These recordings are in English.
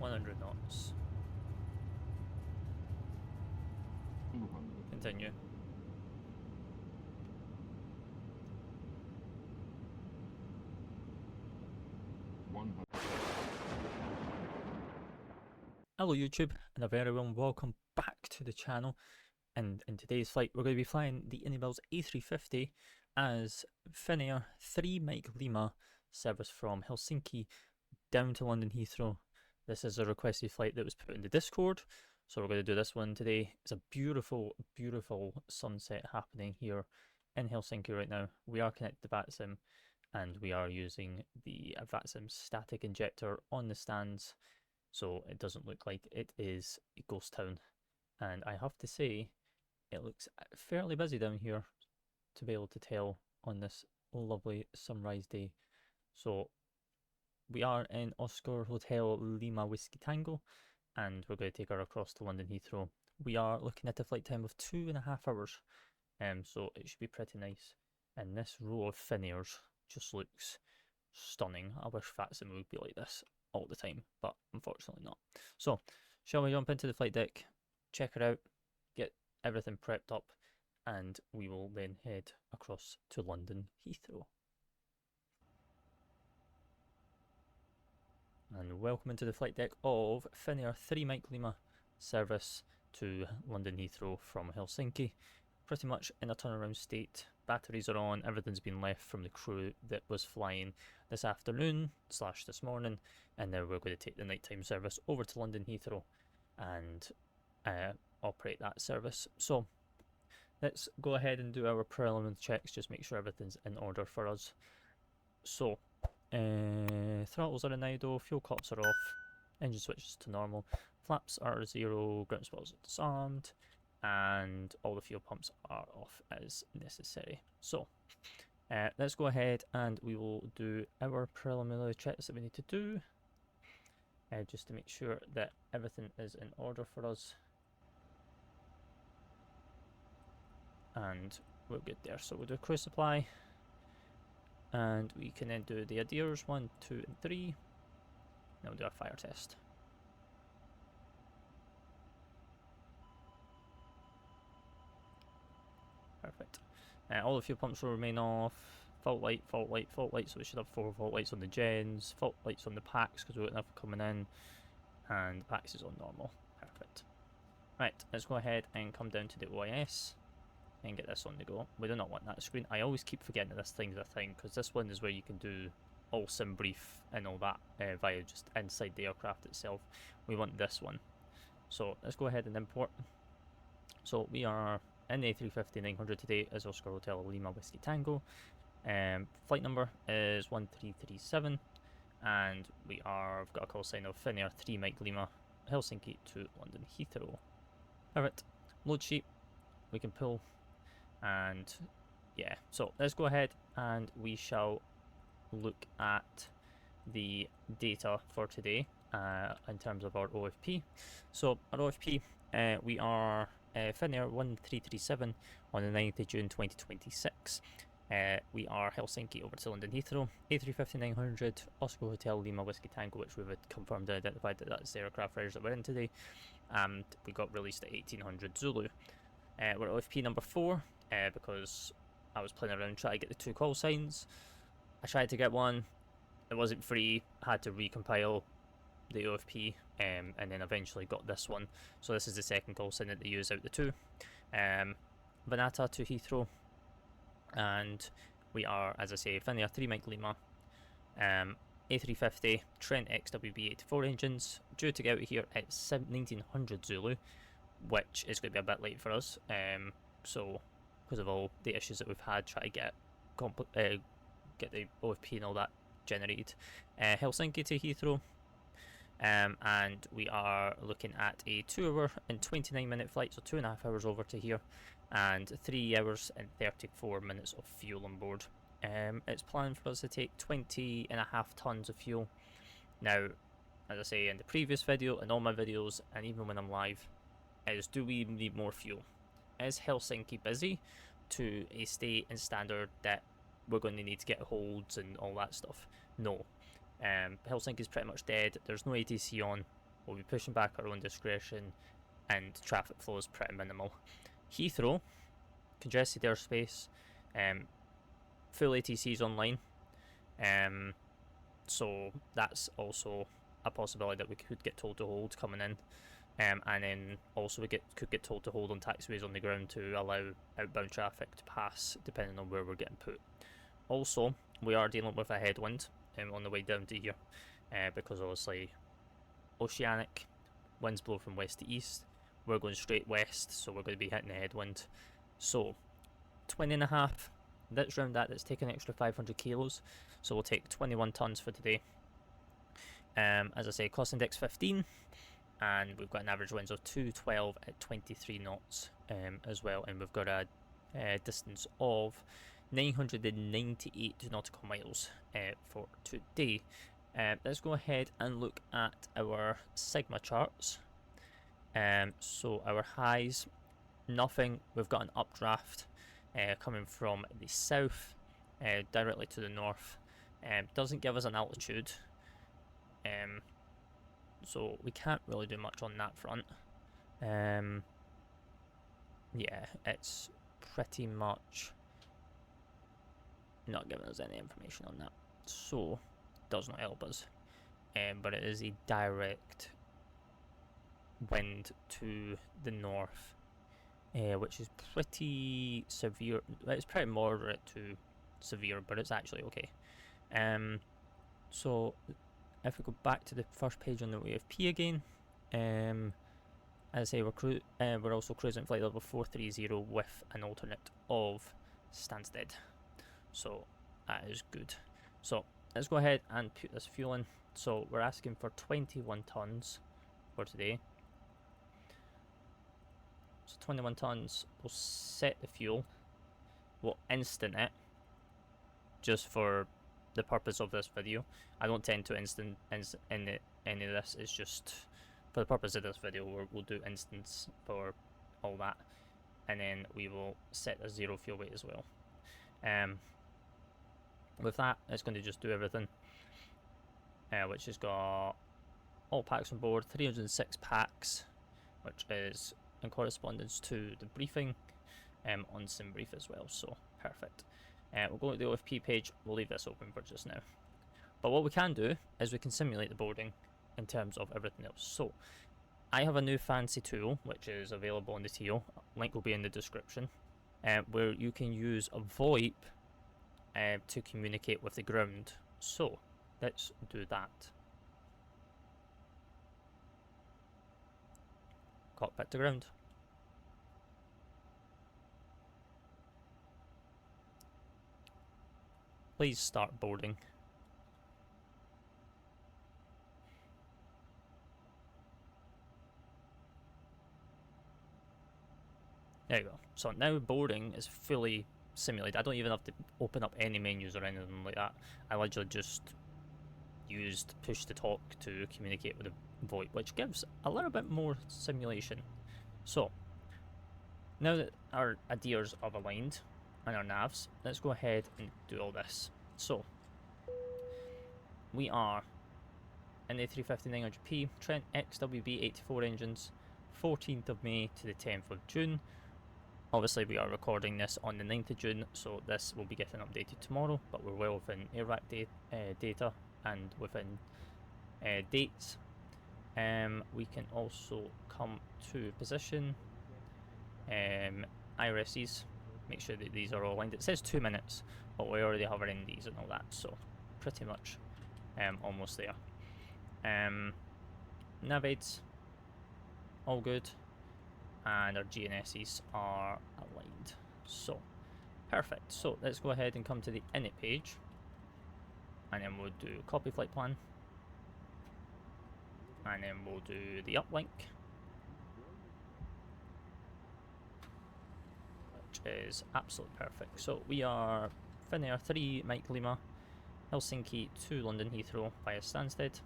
100 knots. 200. Continue. 100. Hello YouTube, and a very warm welcome back to the channel. And in today's flight we're going to be flying the Inibuilds A350 as Finnair 3 Mike Lima service from Helsinki down to London Heathrow. This is a requested flight that was put in the Discord, so we're going to do this one today. It's a beautiful, beautiful sunset happening here in Helsinki right now. We are connected to VATSIM and we are using the VATSIM static injector on the stands, so it doesn't look like it is a ghost town. And I have to say, it looks fairly busy down here to be able to tell on this lovely sunrise day. So we are in Oscar Hotel Lima Whiskey Tango, and we're going to take her across to London Heathrow. We are looking at a flight time of 2.5 hours, so it should be pretty nice. And this row of Finnairs just looks stunning. I wish VATSIM would be like this all the time, but unfortunately not. So shall we jump into the flight deck, check her out, get everything prepped up, and we will then head across to London Heathrow. And welcome into the flight deck of Finnair 3 Mike Lima service to London Heathrow from Helsinki. Pretty much in a turnaround state. Batteries are on, everything's been left from the crew that was flying this afternoon / this morning, and now we're going to take the nighttime service over to London Heathrow and operate that service. So let's go ahead and do our preliminary checks, just make sure everything's in order for us. So throttles are in idle, fuel cups are off, engine switches to normal, flaps are 0, ground spoilers are disarmed, and all the fuel pumps are off as necessary. So let's go ahead and we will do our preliminary checks that we need to do, just to make sure that everything is in order for us. And we're good there. So we'll do crew supply, and we can then do the adheres 1, 2, and 3. Then we'll do our fire test. Perfect. All the fuel pumps will remain off. Fault light, fault light, fault light. So we should have 4 fault lights on the gens. Fault lights on the packs because we don't have coming in. And the packs is on normal. Perfect. Right, let's go ahead and come down to the OIS and get this on the go. We do not want that screen. I always keep forgetting that this thing's a thing, because this one is where you can do all sim brief and all that via just inside the aircraft itself. We want this one. So let's go ahead and import. So we are in the A350-900 today as Oscar Hotel Lima Whiskey Tango. Flight number is 1337, and we've got a call sign of Finnair 3 Mike Lima Helsinki to London Heathrow. Alright, load sheet we can pull, and yeah, so let's go ahead and we shall look at the data for today in terms of our OFP. So our OFP, we are Finnair 1337 on the 9th of June 2026. We are Helsinki over to London Heathrow, A350-900, Oscar Hotel Lima Whiskey Tango, which we've confirmed and identified that that's the aircraft range that we're in today, and we got released at 1800 Zulu. We're OFP number 4, because I was playing around trying to get the 2 call signs. I tried to get one, it wasn't free, had to recompile the OFP, and then eventually got this one. So this is the second call sign that they use out the 2. Vanata to Heathrow, and we are, as I say, Finnair 3 Mike Lima, A350 Trent XWB-84 engines, due to get out of here at 1900 Zulu, which is going to be a bit late for us, so because of all the issues that we've had trying to get the OFP and all that generated. Helsinki to Heathrow, and we are looking at a 2 hour and 29 minute flight, so 2.5 hours over to here, and 3 hours and 34 minutes of fuel on board. It's planned for us to take 20.5 tons of fuel. Now, as I say in the previous video, and all my videos, and even when I'm live, is do we need more fuel? Is Helsinki busy to a state and standard that we're going to need to get holds and all that stuff? No. Helsinki is pretty much dead. There's no ATC on. we'll be pushing back at our own discretion, and traffic flow is pretty minimal. Heathrow, congested airspace, full ATCs online, so that's also a possibility that we could get told to hold coming in. And then also we could get told to hold on taxiways on the ground to allow outbound traffic to pass, depending on where we're getting put. Also, we are dealing with a headwind on the way down to here, because obviously oceanic winds blow from west to east. We're going straight west, so we're going to be hitting the headwind. So 20.5. That's round that's taking an extra 500 kilos, so we'll take 21 tons for today. As I say, cost index 15. And we've got an average winds of 212 at 23 knots as well, and we've got a distance of 998 nautical miles for today. Let's go ahead and look at our Sigma charts. So our highs, nothing. We've got an updraft coming from the south directly to the north. Doesn't give us an altitude. So we can't really do much on that front. Yeah, it's pretty much not giving us any information on that. So, does not help us. But it is a direct wind to the north, which is pretty severe. It's pretty moderate to severe, but it's actually okay. So if we go back to the first page on the OFP again, as I say, we're also cruising flight level 430 with an alternate of Stansted, so that is good. So let's go ahead and put this fuel in. So we're asking for 21 tons for today. So 21 tons, we'll set the fuel, we'll instant it, just for the purpose of this video. I don't tend to instant any of this. It's just for the purpose of this video. We'll do instance for all that, and then we will set a 0 fuel weight as well. With that, it's going to just do everything, which has got all packs on board, 306 packs, which is in correspondence to the briefing on SimBrief as well. So perfect. We'll go to the OFP page. We'll leave this open for just now. But what we can do is we can simulate the boarding in terms of everything else. So I have a new fancy tool which is available on the TO. Link will be in the description, where you can use a VoIP to communicate with the ground. So let's do that. Cockpit to ground. Please start boarding. There you go. So now boarding is fully simulated. I don't even have to open up any menus or anything like that. I literally just used push to talk to communicate with the VoIP, which gives a little bit more simulation. So now that our adheres are aligned and our navs, let's go ahead and do all this. So we are in the A350-900P Trent XWB 84 engines, 14th of May to the 10th of June. Obviously we are recording this on the 9th of June, so this will be getting updated tomorrow, but we're well within AirRack data and within dates. We can also come to position, IRSs, make sure that these are all aligned. It says 2 minutes, but we already have our NDs and all that, so pretty much almost there. Navids, all good, and our GNSs are aligned. So perfect. So let's go ahead and come to the init page, and then we'll do copy flight plan, and then we'll do the uplink, which is absolutely perfect. So we are Finnair 3 Mike Lima, Helsinki to London Heathrow via Stansted.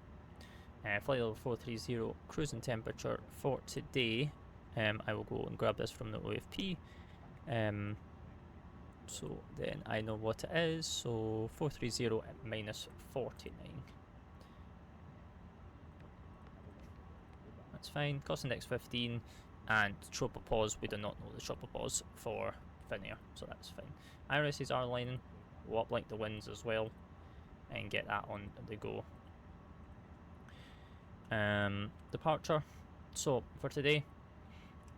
Flight level 430, cruising temperature for today. I will go and grab this from the OFP. So then I know what it is. So 430 at -49. That's fine. Cost index 15, and tropopause, we do not know the tropopause for Finnair, so that's fine. IRSs are lining, we'll uplink the winds as well, and get that on the go. Departure. So for today,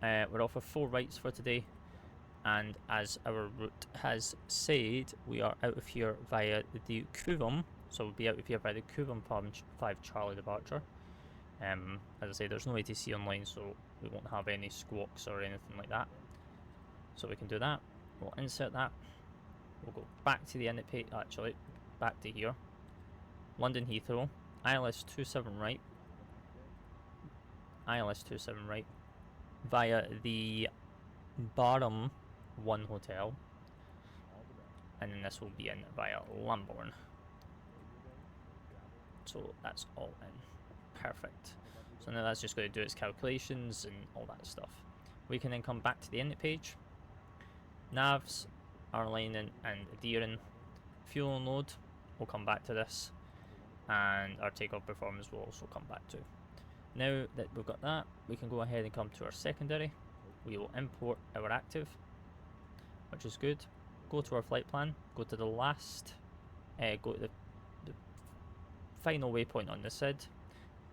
we're off of 4 rights for today, and as our route has said, we are out of here via the Kuvam, so we'll be out of here by the Kuvam 5 Charlie departure. As I say, there's no ATC online, so we won't have any squawks or anything like that. So we can do that. We'll insert that. We'll go back to the init page, actually, back to here. London Heathrow, ILS 27 right. ILS 27 right. Via the Barham 1 hotel. And then this will be in via Lambourne. So that's all in. Perfect. So now that's just going to do its calculations and all that stuff. We can then come back to the init page. Navs are lining and adhering. Fuel load, we'll come back to this. And our takeoff performance will also come back to. Now that we've got that, we can go ahead and come to our secondary. We will import our active, which is good. Go to our flight plan, go to the last, go to the final waypoint on the SID,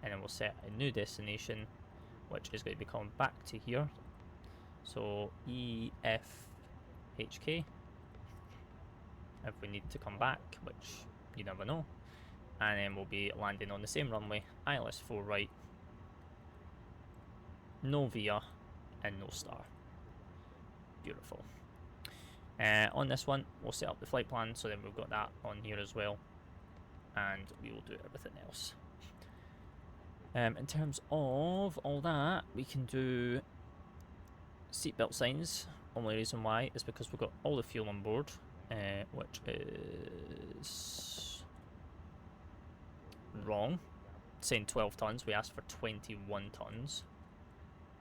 and then we'll set a new destination, which is going to be coming back to here. So EFHK, if we need to come back, which you never know. And then we'll be landing on the same runway, ILS 4 right, no VIA, and no star. Beautiful. On this one, we'll set up the flight plan, so then we've got that on here as well. And we will do everything else. In terms of all that, we can do seatbelt signs. Only reason why is because we've got all the fuel on board, which is wrong. It's saying 12 tons, we asked for 21 tons.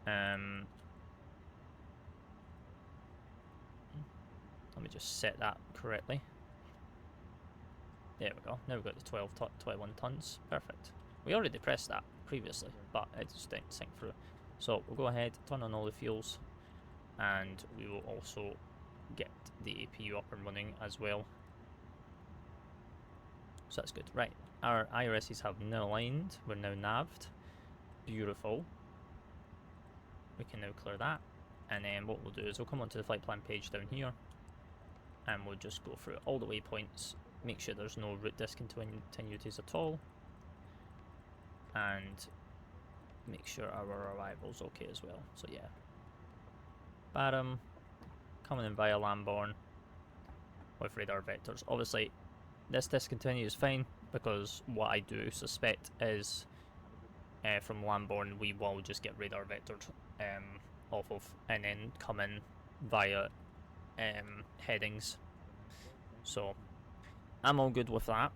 Let me just set that correctly. There we go. Now we've got the 21 tons. Perfect. We already pressed that previously, but it just didn't sync through. So we'll go ahead, turn on all the fuels, and we will also get the APU up and running as well. So that's good. Right. Our IRSs have now aligned. We're now naved. Beautiful. We can now clear that. And then what we'll do is we'll come onto the flight plan page down here, and we'll just go through all the waypoints, make sure there's no route discontinuities at all, and make sure our arrival's okay as well. So yeah, Barham, coming in via Lambourne with radar vectors. Obviously this discontinue is fine, because what I do suspect is from Lambourne we will just get radar vectored off of, and then come in via headings. So I'm all good with that.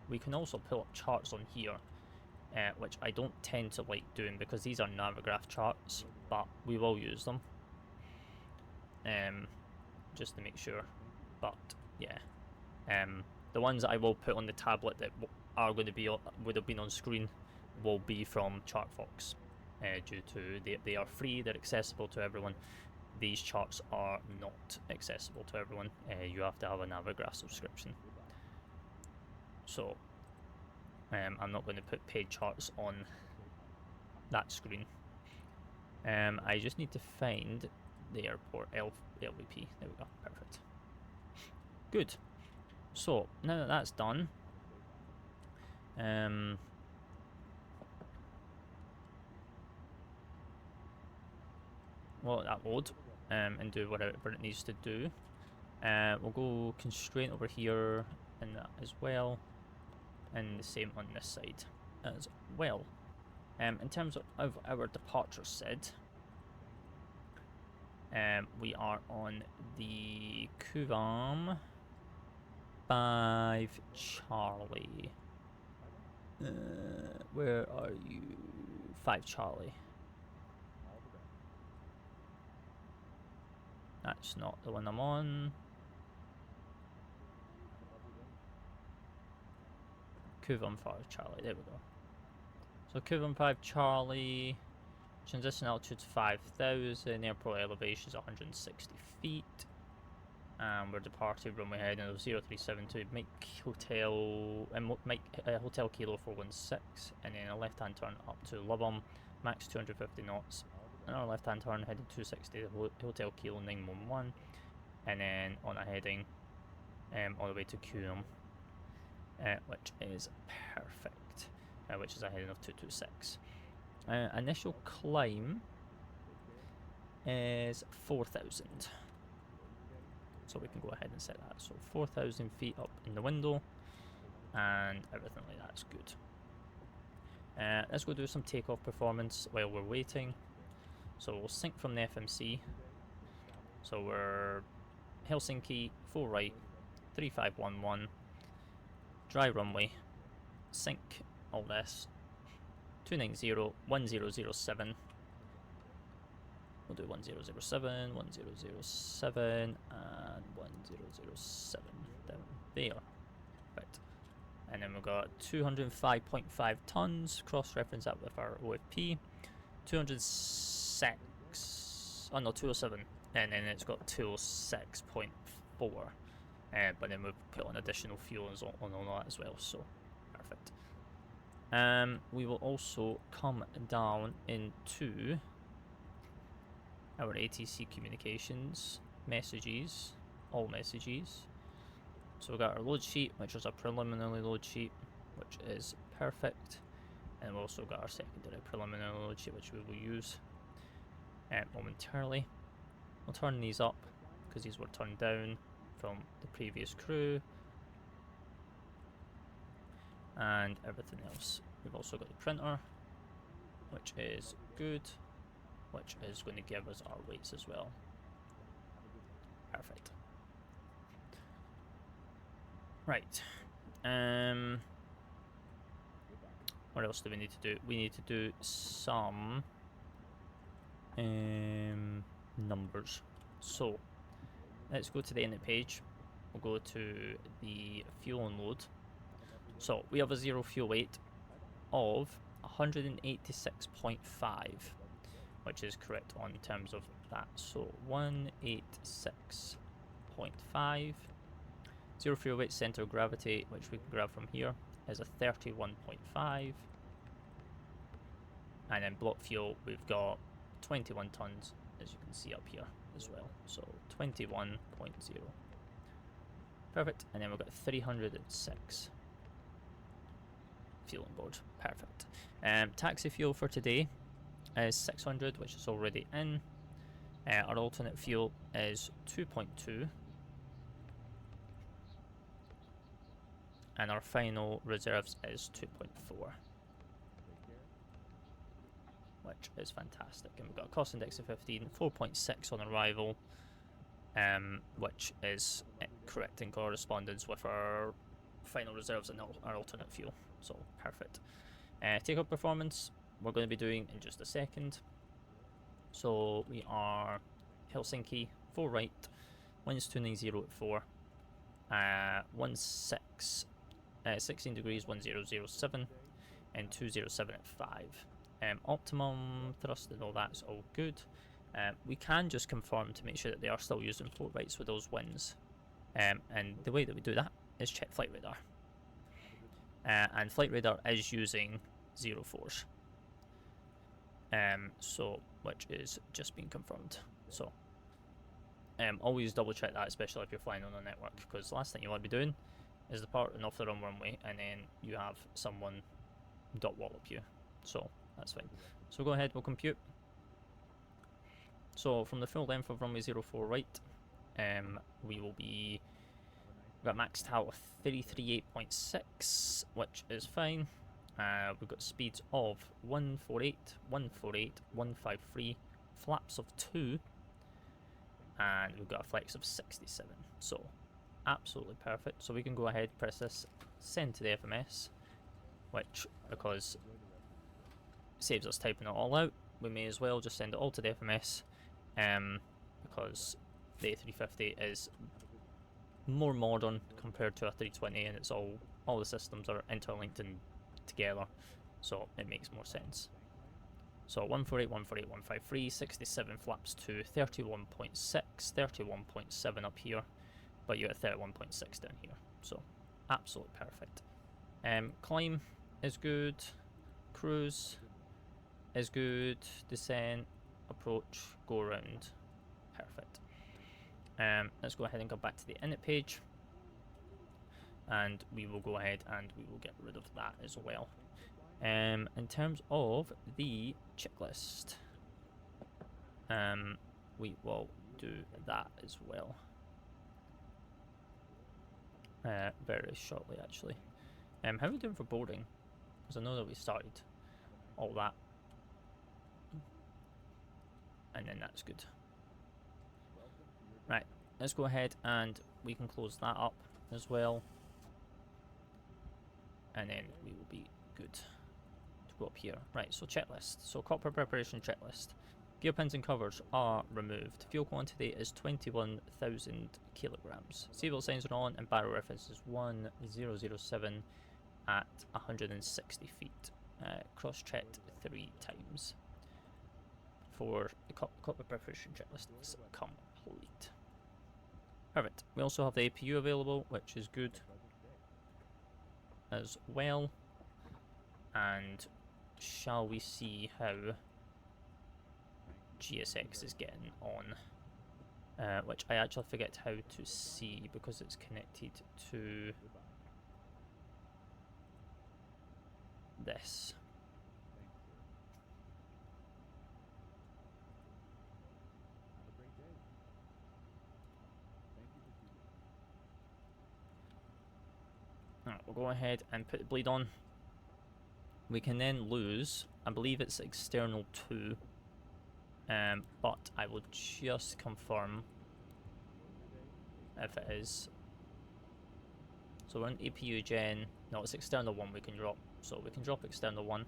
We can also pull up charts on here, which I don't tend to like doing because these are Navigraph charts, but we will use them just to make sure. But yeah, the ones that I will put on the tablet that are going to be would have been on screen will be from ChartFox, due to they are free, they're accessible to everyone. These charts are not accessible to everyone. You have to have a Navigraph subscription. So I'm not going to put paid charts on that screen. I just need to find the airport LVP. There we go. Perfect. Good. So now that that's done, we'll let that load and do whatever it needs to do. We'll go constraint over here and that as well, and the same on this side as well. In terms of our departure SID, we are on the Kuvam 5 Charlie. Where are you? 5 Charlie. That's not the one I'm on. Kuvam 5 Charlie, there we go. So Q15 Charlie, transition altitude 5,000, airport elevation is 160 feet. And we're departing runway heading of 037 to Mike Hotel, Hotel Kilo 416, and then a left-hand turn up to Lubbock, max 250 knots. Another left-hand turn heading 260 to Hotel Kilo 911, and then on a heading all the way to Coom, which is perfect, which is a heading of 226. Initial climb is 4,000. So we can go ahead and set that. So 4,000 feet up in the window, and everything like that's good. Let's go do some takeoff performance while we're waiting. So we'll sync from the FMC. So we're Helsinki, 4 right, 3511, dry runway, sync, all this, 290, 1007. We'll do 1007, 1007, and 1007 down there. Right. And then we've got 205.5 tons, cross-reference that with our OFP. 206, oh no, 207, and then it's got 206.4. But then we've put on additional fuel on all that as well, so perfect. We will also come down into our ATC communications, messages, all messages. So we've got our load sheet, which is a preliminary load sheet, which is perfect. And we've also got our secondary preliminary load sheet, which we will use momentarily. We'll turn these up, because these were turned down from the previous crew. And everything else. We've also got the printer, which is good, which is going to give us our weights as well. Perfect. Right. What else do we need to do? We need to do some numbers. So let's go to the init page. We'll go to the fuel and load. So we have a zero fuel weight of 186.5, which is correct on terms of that. So 186.5. Zero fuel weight center of gravity, which we can grab from here, is a 31.5. And then block fuel, we've got 21 tons, as you can see up here as well. So 21.0. Perfect. And then we've got 306 fuel on board. Perfect. Taxi fuel for today is 600, which is already in. Our alternate fuel is 2.2. And our final reserves is 2.4. Which is fantastic. And we've got a cost index of 15, 4.6 on arrival, which is correct in correspondence with our final reserves and our alternate fuel. So perfect. Take-up performance we're going to be doing in just a second. So we are Helsinki, 4 right, winds 290 at 4, 16 degrees 1007, and 207 at 5. Optimum thrust and all that's all good. We can just confirm to make sure that they are still using 4 rights with those winds. And the way that we do that is check flight radar. And flight radar is using 04s. So which is just being confirmed. So always double check that, especially if you're flying on a network, because the last thing you want to be doing is departing off the wrong runway and then you have someone dot wallop you. So that's fine. So go ahead, we'll compute. So from the full length of runway 04 right, we will be, we've got maxed out of 338.6, which is fine. We've got speeds of 148, 148, 153, flaps of 2, and we've got a flex of 67. So absolutely perfect. So we can go ahead, press this, send to the FMS, which, because it saves us typing it all out, we may as well just send it all to the FMS, because the A350 is more modern compared to a 320, and it's all the systems are interlinked and together, So it makes more sense. So 148, 148, 153, 67 flaps to 31.6, 31.7 up here, but you're at 31.6 down here. So absolutely perfect. Climb is good, cruise is good, descent, approach, go around, perfect. Let's go ahead and go back to the init page, and we will go ahead and we will get rid of that as well. In terms of the checklist, we will do that as well very shortly, actually. How are we doing for boarding? Because I know that we started all that, and then that's good. Right, let's go ahead and we can close that up as well, and then we will be good. Go up here. Right, so checklist. So cockpit preparation checklist. Gear pins and covers are removed. Fuel quantity is 21,000 kilograms. Seatbelt signs are on and barrel reference is 1007 at 160 feet. Cross-checked 3 times. For the cockpit preparation checklist is complete. Perfect. We also have the APU available, which is good as well. And shall we see how GSX is getting on, which I actually forget how to see because it's connected to this. Alright, we'll go ahead and put the bleed on. We can then lose, I believe it's external 2, but I will just confirm if it is. So we're on APU gen, no, it's external 1 we can drop, so we can drop external 1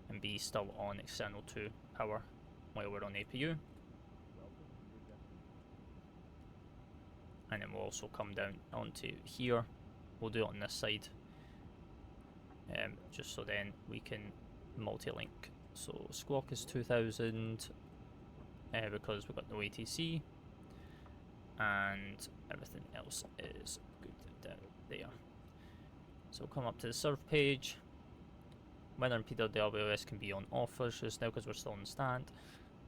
and be still on external 2 power while we're on APU. And then we'll also come down onto here, we'll do it on this side. Just so then we can multi-link. So squawk is 2000 because we've got no ATC, and everything else is good down there. So we'll come up to the serve page. Weather and PWS can be on offers just now because we're still on stand.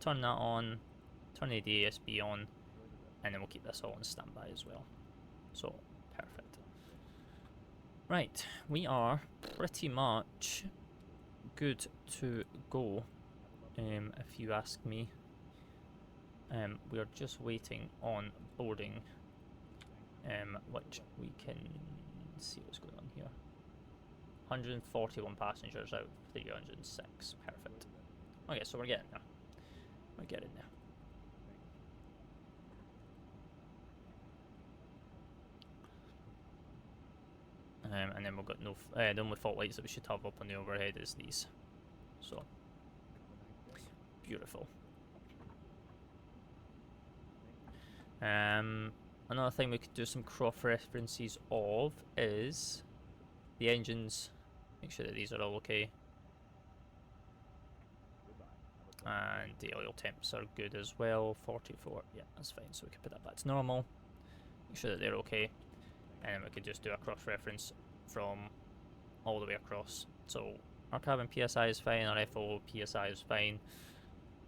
Turn that on, turn the DASB on, and then we'll keep this all on standby as well. So perfect. Right, we are pretty much good to go, if you ask me. We are just waiting on boarding, which we can see what's going on here. 141 passengers out of 306, perfect. Okay, so we're getting there. We're getting there. And then we've got no, the only fault lights that we should have up on the overhead is these. So, beautiful. Another thing we could do some cross references of is the engines. Make sure that these are all okay. And the oil temps are good as well. 44, yeah, that's fine. So we can put that back to normal. Make sure that they're okay. And then we could just do a cross-reference from all the way across. So our cabin PSI is fine, our FO PSI is fine,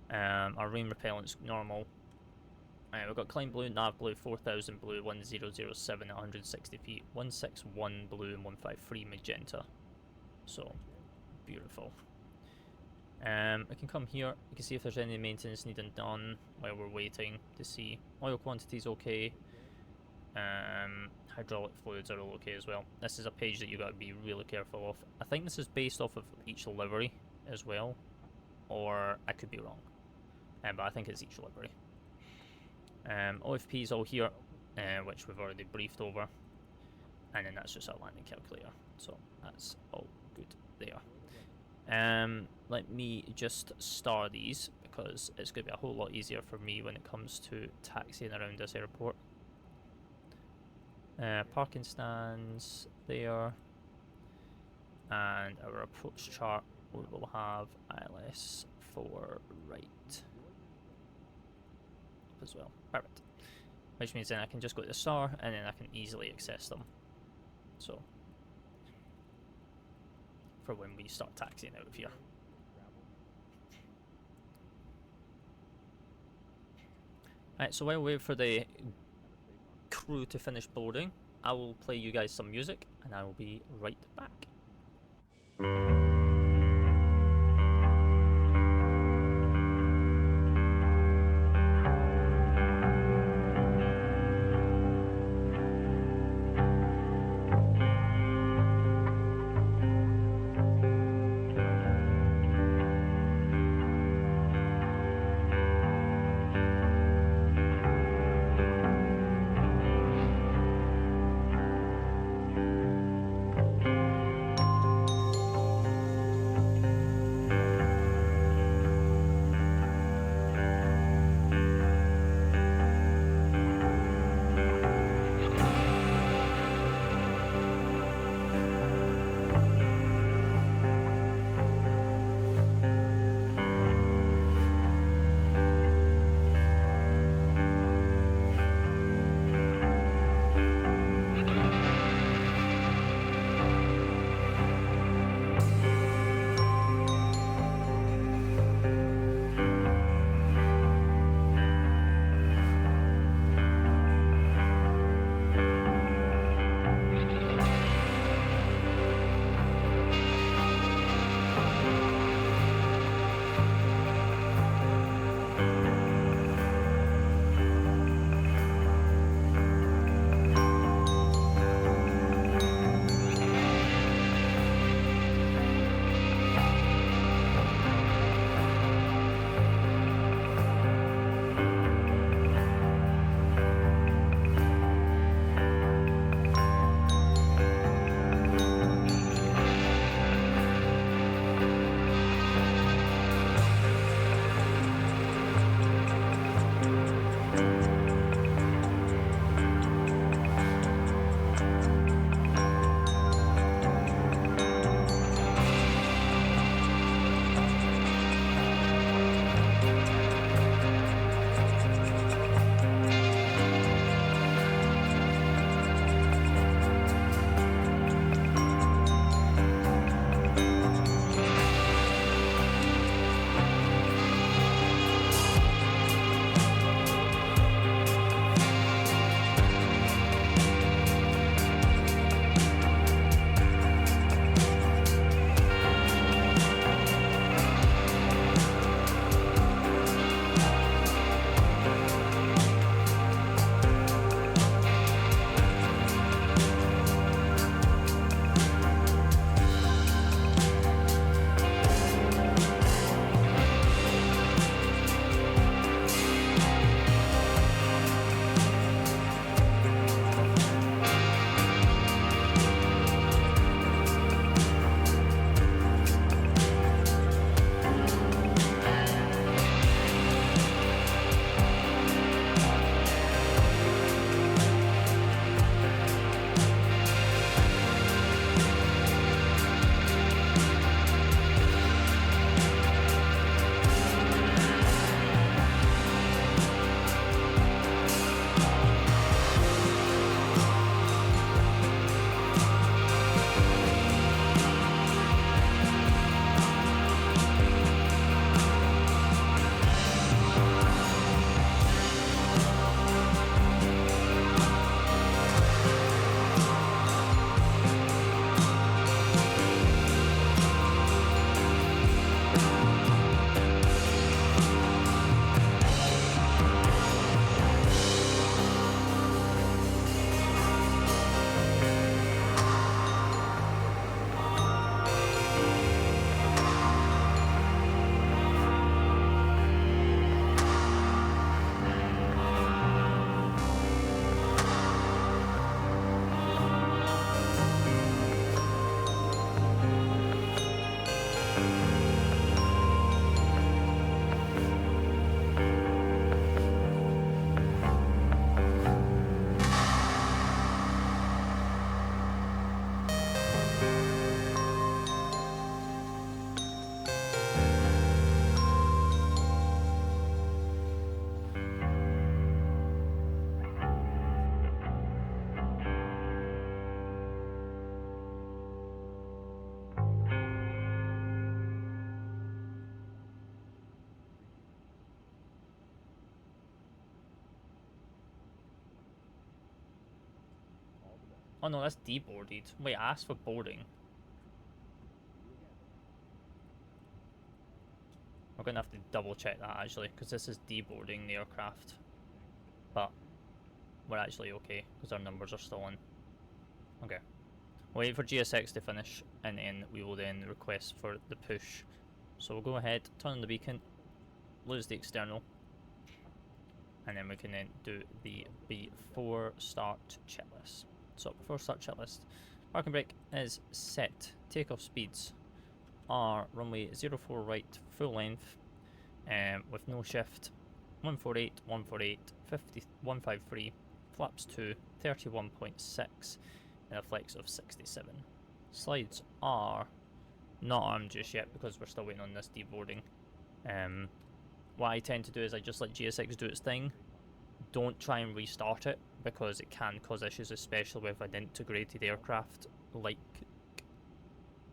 our rain repellent's normal. We've got climb blue, nav blue, 4000 blue, 1007 at 160 feet, 161 blue and 153 magenta. So beautiful. We can come here, we can see if there's any maintenance needed done while we're waiting to see. Oil quantity's okay. Hydraulic fluids are all okay as well. This is a page that you've got to be really careful of. I think this is based off of each livery as well, or I could be wrong, but I think it's each livery. OFP is all here, which we've already briefed over, and then that's just our landing calculator, so that's all good there. Let me just star these because it's going to be a whole lot easier for me when it comes to taxiing around this airport. Parking stands there. and our approach chart we will have ILS for right as well. Perfect. Which means then I can just go to the star and then I can easily access them. So for when we start taxiing out of here. Alright, so while we wait for the crew to finish boarding, I will play you guys some music and I will be right back. Oh no, that's deboarded. Wait, I asked for boarding. We're going to have to double check that actually, because this is deboarding the aircraft. But we're actually okay, because our numbers are still on. Okay. We'll wait for GSX to finish, and then we will then request for the push. So we'll go ahead, turn on the beacon, lose the external, and then we can then do the before start checklist. So before start checklist, parking brake is set. Takeoff speeds are runway 04 right, full length, with no shift, 148, 148, 50, 153, flaps 2, 31.6, and a flex of 67. Slides are not armed just yet because we're still waiting on this deboarding. What I tend to do is I just let GSX do its thing. Don't try and restart it because it can cause issues, especially with an integrated aircraft like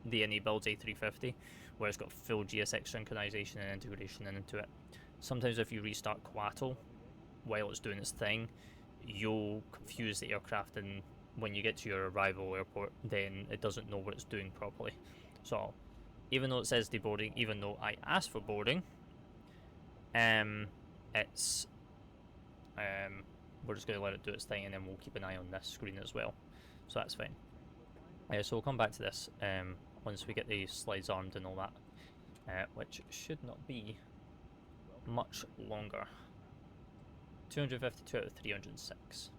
the Inibuilds A350, where it's got full GSX synchronization and integration into it. Sometimes if you restart Quattro while it's doing its thing, you'll confuse the aircraft, and when you get to your arrival airport, then it doesn't know what it's doing properly. So even though it says deboarding, even though I asked for boarding, it's we're just going to let it do its thing, and then we'll keep an eye on this screen as well. So that's fine. So we'll come back to this once we get the slides armed and all that, which should not be much longer. 252 out of 306.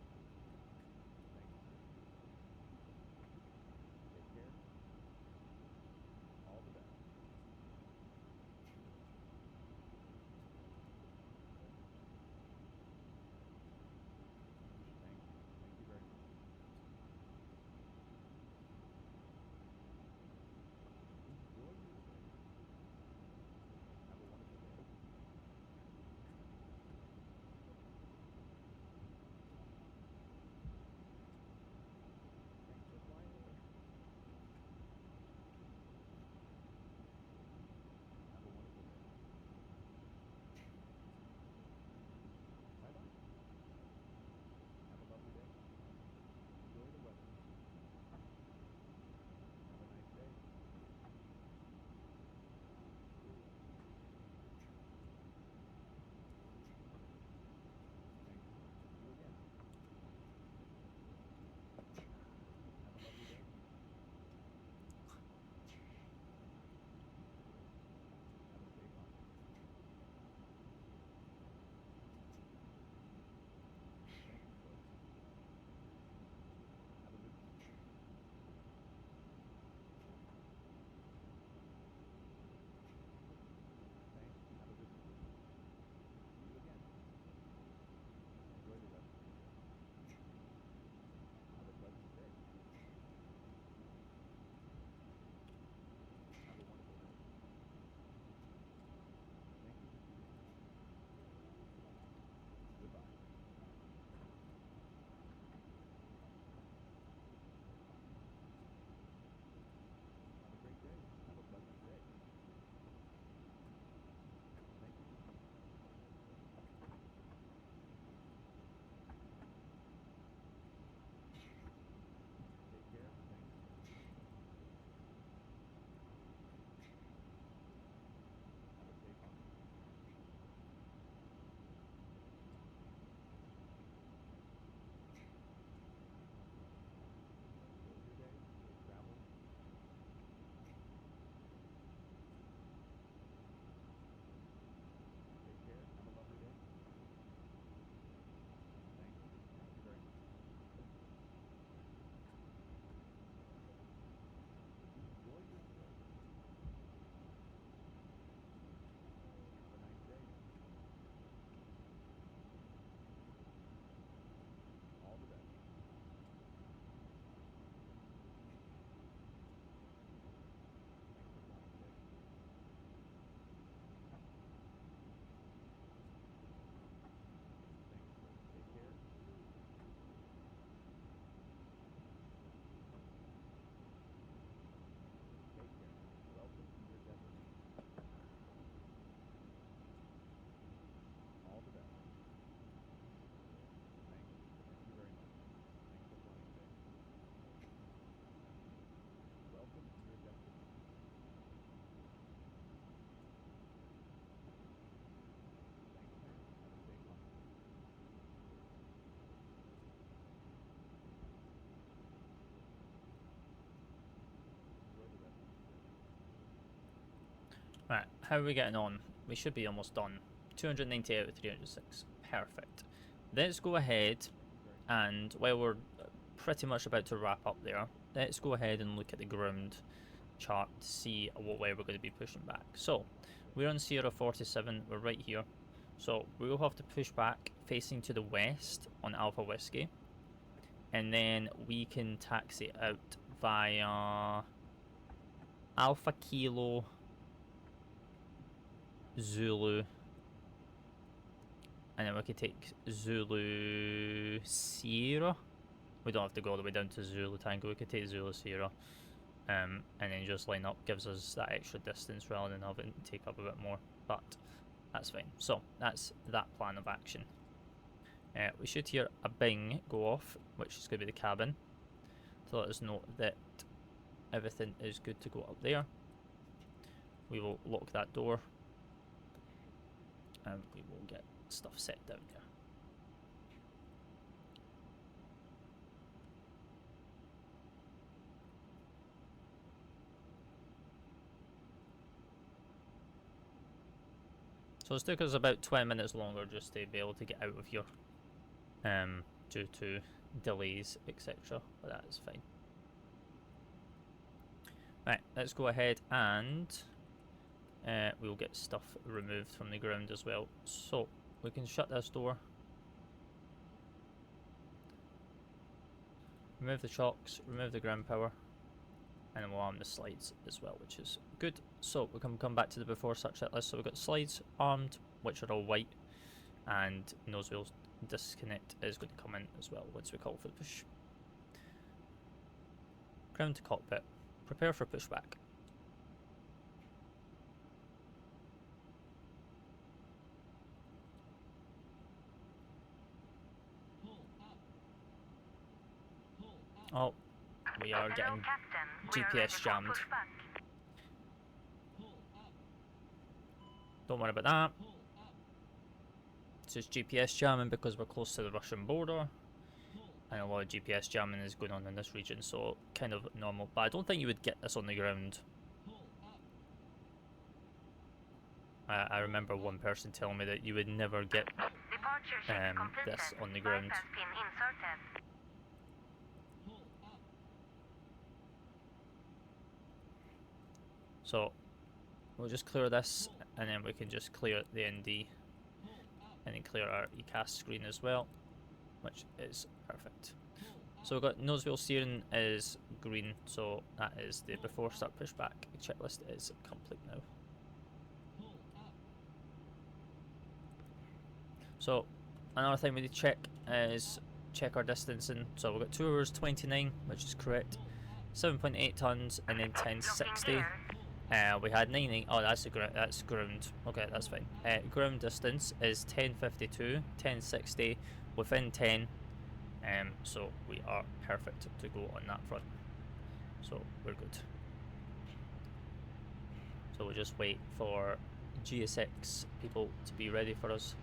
Right, how are we getting on? We should be almost done. 290 out of 306. Perfect. Let's go ahead and while we're pretty much about to wrap up there, let's go ahead and look at the ground chart to see what way we're going to be pushing back. So, we're on Sierra 47, we're right here. So, we will have to push back facing to the west on Alpha Whiskey. And then we can taxi out via Alpha Kilo Zulu, and then we could take Zulu Sierra. We don't have to go all the way down to Zulu Tango, we could take Zulu Sierra, and then just line up, gives us that extra distance rather than having to take up a bit more, but that's fine. So that's that plan of action. We should hear a bing go off, which is going to be the cabin, to let us know that everything is good to go up there. We will lock that door and we will get stuff set down there. So it's took us about 20 minutes longer just to be able to get out of here due to delays, etc. But that is fine. Right, let's go ahead and we'll get stuff removed from the ground as well. So we can shut this door, remove the chocks, remove the ground power, and then we'll arm the slides as well, which is good. So we can come back to the before start checklist. So we've got slides armed, which are all white, and nose wheel disconnect is going to come in as well once we call for the push. Ground to cockpit, prepare for pushback. Oh, we are getting GPS jammed. Don't worry about that. It's just GPS jamming because we're close to the Russian border, and a lot of GPS jamming is going on in this region, so kind of normal. But I don't think you would get this on the ground. I remember one person telling me that you would never get this on the ground. So we'll just clear this, and then we can just clear the ND, and then clear our ECAS screen as well, which is perfect. So we've got nose wheel steering is green, so that is the before start pushback checklist is complete now. So another thing we need to check is check our distancing. So we've got 2 hours 29, which is correct, 7.8 tons, and then 1060. We had 98. Oh, that's ground. Okay, that's fine. Ground distance is 1052, 1060, within 10. So we are perfect to go on that front. So we're good. So we'll just wait for GSX people to be ready for us,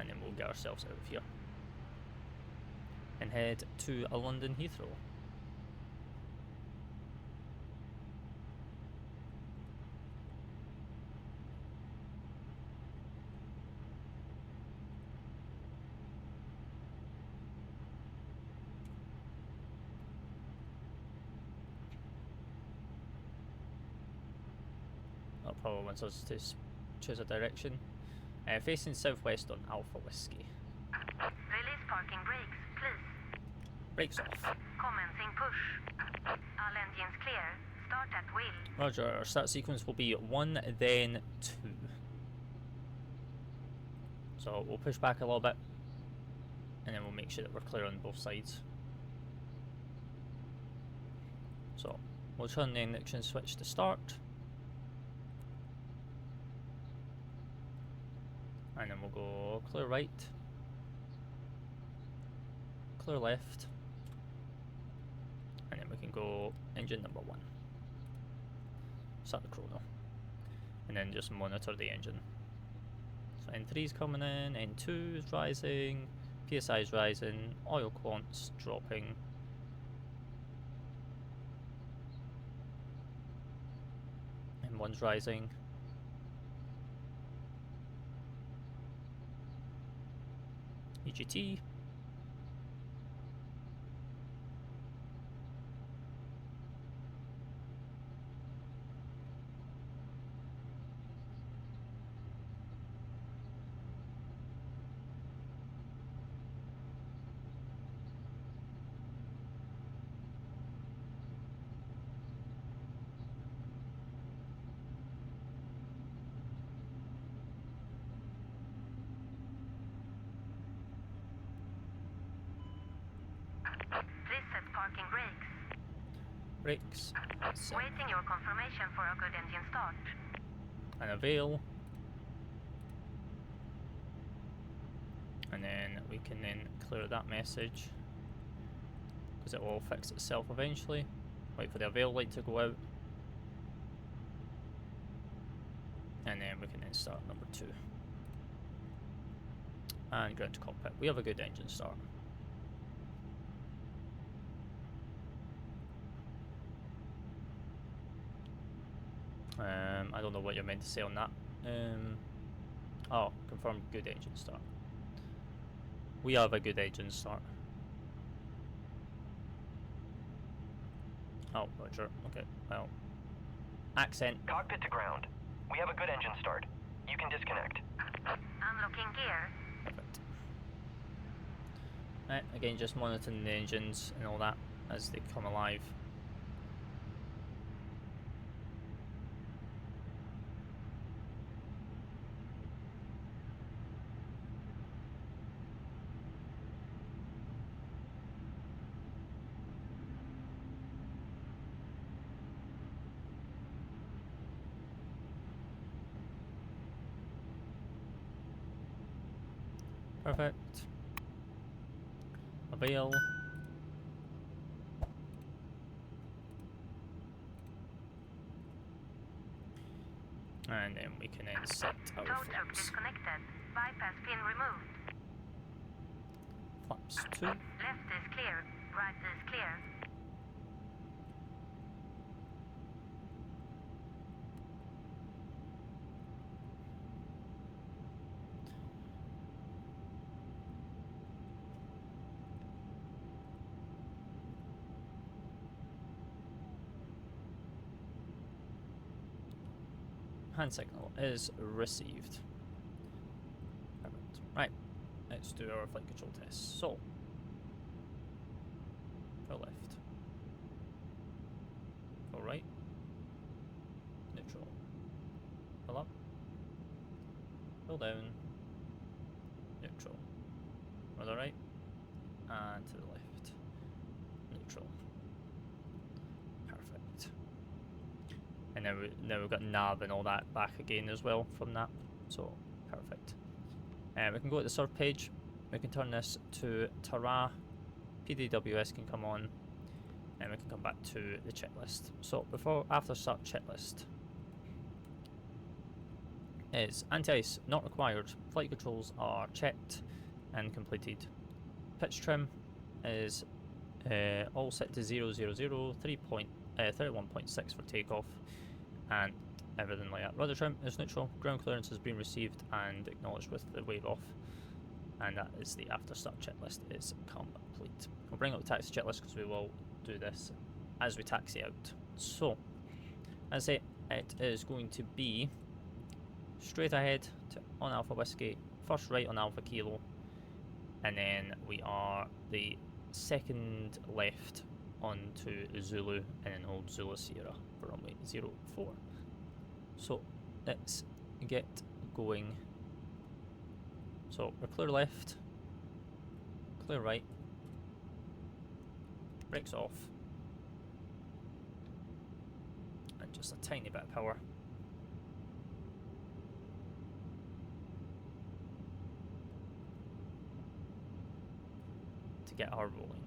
and then we'll get ourselves out of here and head to a London Heathrow. That probably wants us to choose a direction. Facing southwest on Alpha Whiskey. Release parking brakes, please. Brakes off. Commencing push. All engines clear. Start at wheel. Roger, our start sequence will be 1, then 2. So we'll push back a little bit, and then we'll make sure that we're clear on both sides. So we'll turn the ignition switch to start, and then we'll go clear right, clear left, and then we can go engine number 1. Start the chrono, and then just monitor the engine. So N3 is coming in, N2 is rising, PSI is rising, oil quants dropping. and one's rising. EGT. This says parking brakes. Brakes. Set. Waiting your confirmation for a good engine start. And a veil. And then we can then clear that message, because it will fix itself eventually. Wait for the avail light to go out. And then we can then start number 2. And go into cockpit. We have a good engine start. I don't know what you're meant to say on that. Oh, confirm good engine start. We have a good engine start. Oh, roger. Okay, well. Accent. Cockpit to ground. We have a good engine start. You can disconnect. Unlocking gear. Perfect. Right, again, just monitoring the engines and all that as they come alive. Perfect. Avail. And then we can then set our Tow truck flaps. disconnected. Bypass pin removed. Flaps 2. Left is clear. Right is clear. Hand signal is received. Perfect. Right, let's do our flight control test. So, go left, go right, neutral, pull up, pull down, neutral, to the right, and to the left, neutral. Perfect. And then now we've got nav and all that back again as well from that, so perfect. We can go to the serve page. We can turn this to Tara. PDWS can come on, and we can come back to the checklist. So after start checklist is anti-ice not required. Flight controls are checked and completed. Pitch trim is all set to 000, 31.6 for takeoff, and everything like that. Rudder trim is neutral. Ground clearance has been received and acknowledged with the wave off, and that is the after start checklist is complete. We'll bring up the taxi checklist because we will do this as we taxi out. So, as I say, it is going to be straight ahead to on Alpha Whiskey, first right on Alpha Kilo, and then we are the second left onto Zulu and then hold Zulu Sierra for runway 04. So let's get going. So we're clear left, clear right, brakes off, and just a tiny bit of power. To get her rolling.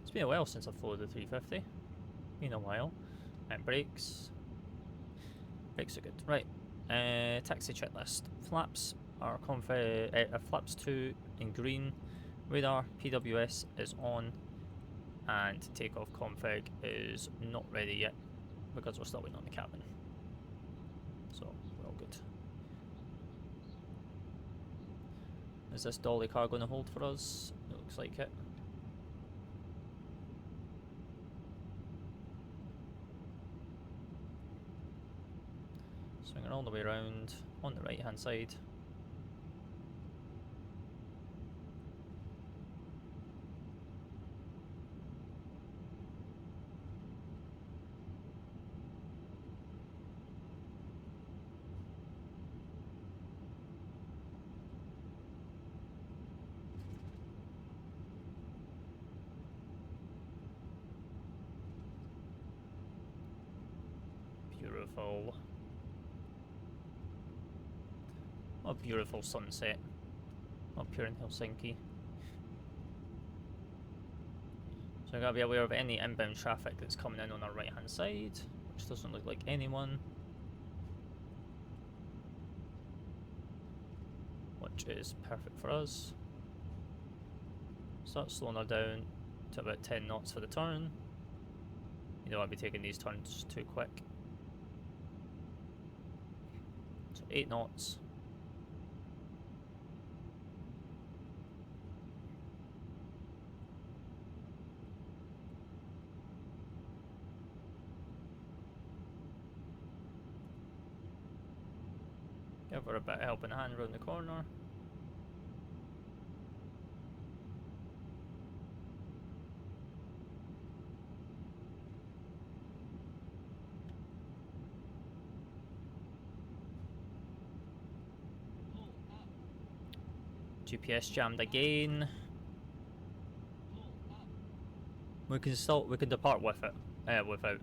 It's been a while since I've flown the 350. Been a while. And brakes. Brakes are good. Right. Taxi checklist. Flaps are flaps 2 in green. Radar PWS is on, and takeoff config is not ready yet because we're still waiting on the cabin. So we're all good. Is this dolly car going to hold for us? It looks like it. Swinging all the way around on the right hand side. Beautiful. What a beautiful sunset up here in Helsinki. So I gotta be aware of any inbound traffic that's coming in on our right hand side, which doesn't look like anyone. Which is perfect for us. Start slowing her down to about 10 knots for the turn. You don't want to be taking these turns too quick. So 8 knots. Give her a bit of helping hand around the corner. GPS jammed again. We can depart with it, without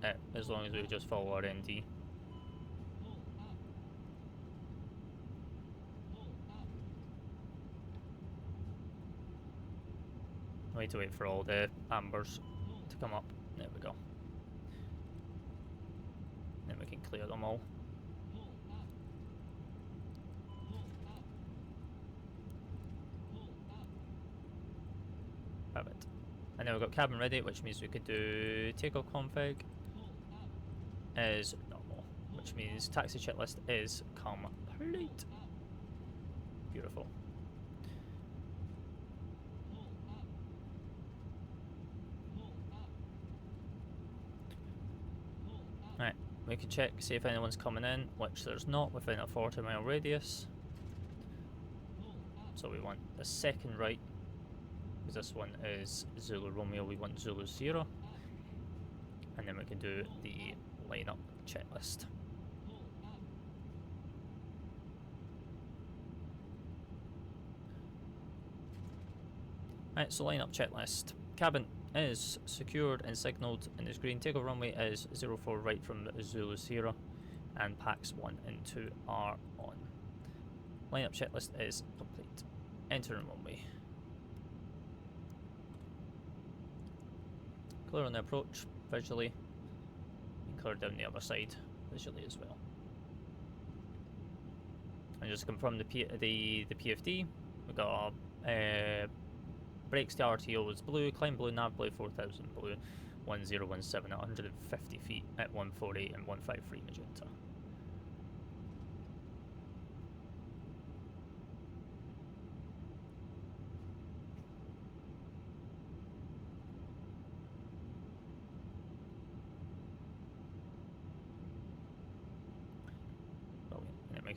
it, as long as we just follow our ND. Need to wait for all the ambers to come up. There we go. Then we can clear them all. Perfect. And now we've got cabin ready, which means we could do takeoff config is normal, which means taxi checklist is complete. Beautiful. Right, we can check, see if anyone's coming in, which there's not within a 40-mile radius. So we want the second right, because this one is Zulu Romeo, we want Zulu 0. And then we can do the lineup checklist. Right, so lineup checklist. Cabin is secured and signalled and is green. Takeoff runway is 04 right from Zulu 0, and packs 1 and 2 are on. Lineup checklist is complete. Entering runway. Clear on the approach visually, and clear down the other side visually as well. And just to confirm the PFD, we've got brakes to RTO is blue, climb blue, nav blue, 4000 blue, 1017 at 150 feet at 140 and 153 magenta.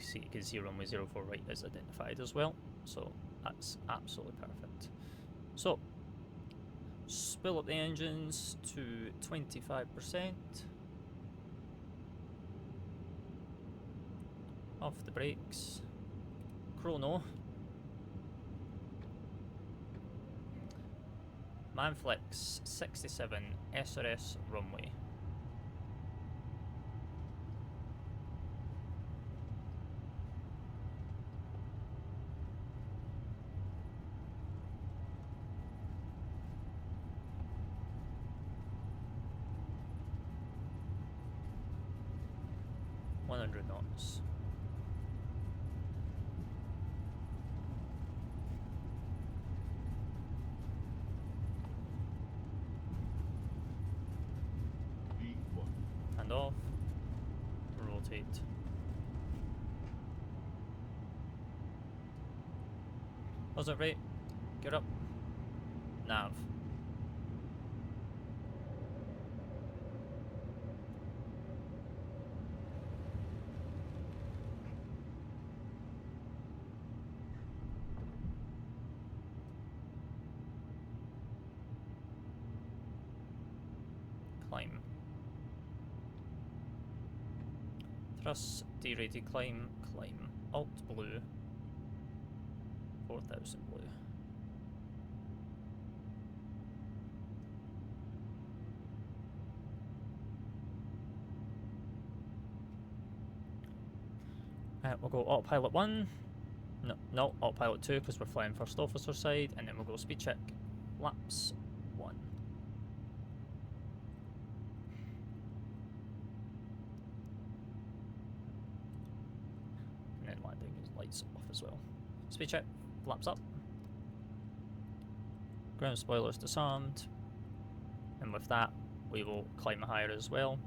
See, you can see runway 04 right is identified as well, so that's absolutely perfect. So, spill up the engines to 25%, off the brakes, chrono, Manflex 67 SRS runway. 100 knots. V1. Hand off. Rotate. Was it right? Get up. Nav. Climb. Thrust, derated climb, climb. Alt blue. 4000 blue. We'll go autopilot 1. No, autopilot 2 because we're flying first officer side, and then we'll go speed check. Laps 1. And then landing is lights off as well. Speed check, flaps up. Ground spoilers disarmed. And with that, we will climb higher as well.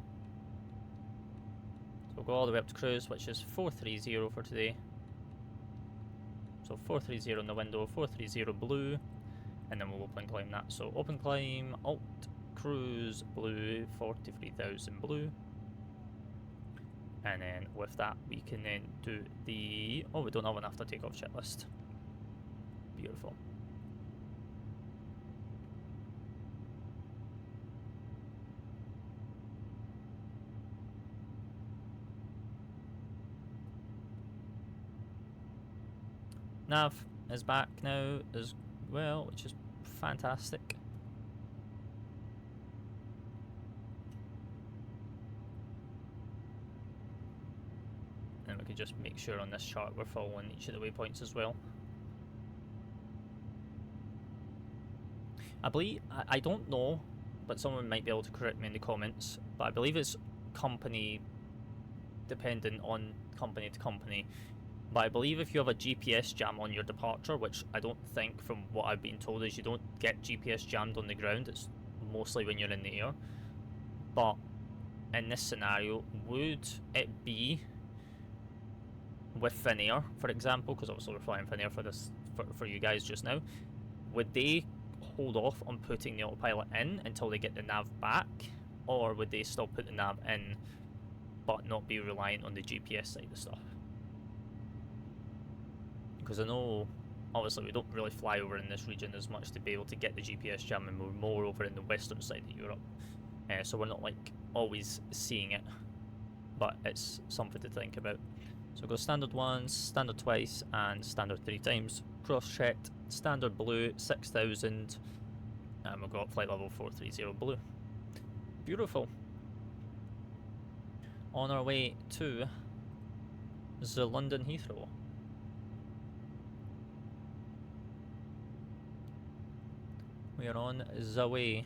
So we'll go all the way up to cruise, which is 430 for today. So 430 in the window, 430 blue, and then we'll open climb that. So open climb, alt, cruise, blue, 43,000 blue. And then with that, we can then do the... Oh, we don't have an after takeoff checklist. Beautiful. Nav is back now as well, which is fantastic. And we can just make sure on this chart we're following each of the waypoints as well. I believe, I don't know, but someone might be able to correct me in the comments, but I believe it's company dependent on company to company. But I believe if you have a GPS jam on your departure, which I don't think from what I've been told is you don't get GPS jammed on the ground, it's mostly when you're in the air. But in this scenario, would it be with Finnair, for example, because obviously we're flying Finnair for this for you guys just now, would they hold off on putting the autopilot in until they get the nav back, or would they still put the nav in but not be reliant on the GPS side of stuff? Because I know, obviously, we don't really fly over in this region as much to be able to get the GPS jam, and we're more over in the western side of Europe. So we're not, like, always seeing it. But it's something to think about. So go standard once, standard twice, and standard 3 times. Cross-checked, standard blue, 6,000. And we've got flight level 430 blue. Beautiful. On our way to the London Heathrow. We are on ZOWIE.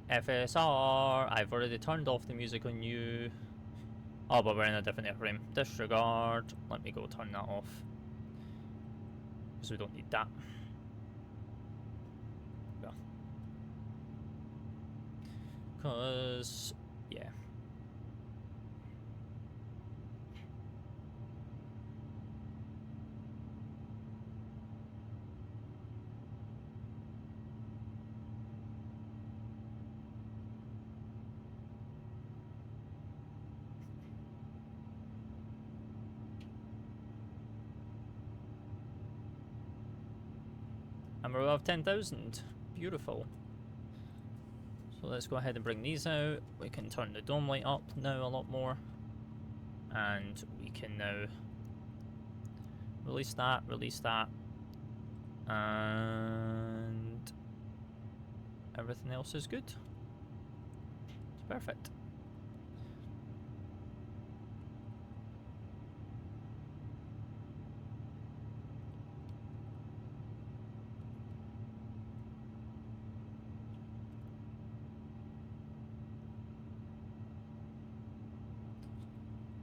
FSR, I've already turned off the music on you. Oh, but we're in a different airframe. Disregard. Let me go turn that off. Because we don't need that. Yeah. Because, yeah. And we're above 10,000. Beautiful. So let's go ahead and bring these out. We can turn the dome light up now a lot more. And we can now release that, and everything else is good. It's perfect.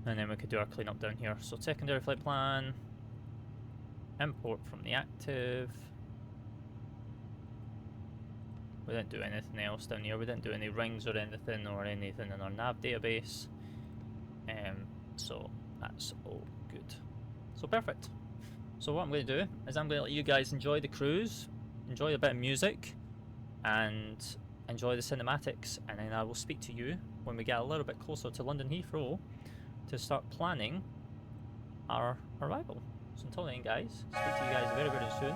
And then we could do our cleanup down here. So secondary flight plan, import from the active. We didn't do anything else down here. We didn't do any rings or anything in our nav database. So that's all good. So perfect. So what I'm going to do is I'm going to let you guys enjoy the cruise, enjoy a bit of music, and enjoy the cinematics. And then I will speak to you when we get a little bit closer to London Heathrow to start planning our arrival. So until then, guys, speak to you guys very, very soon.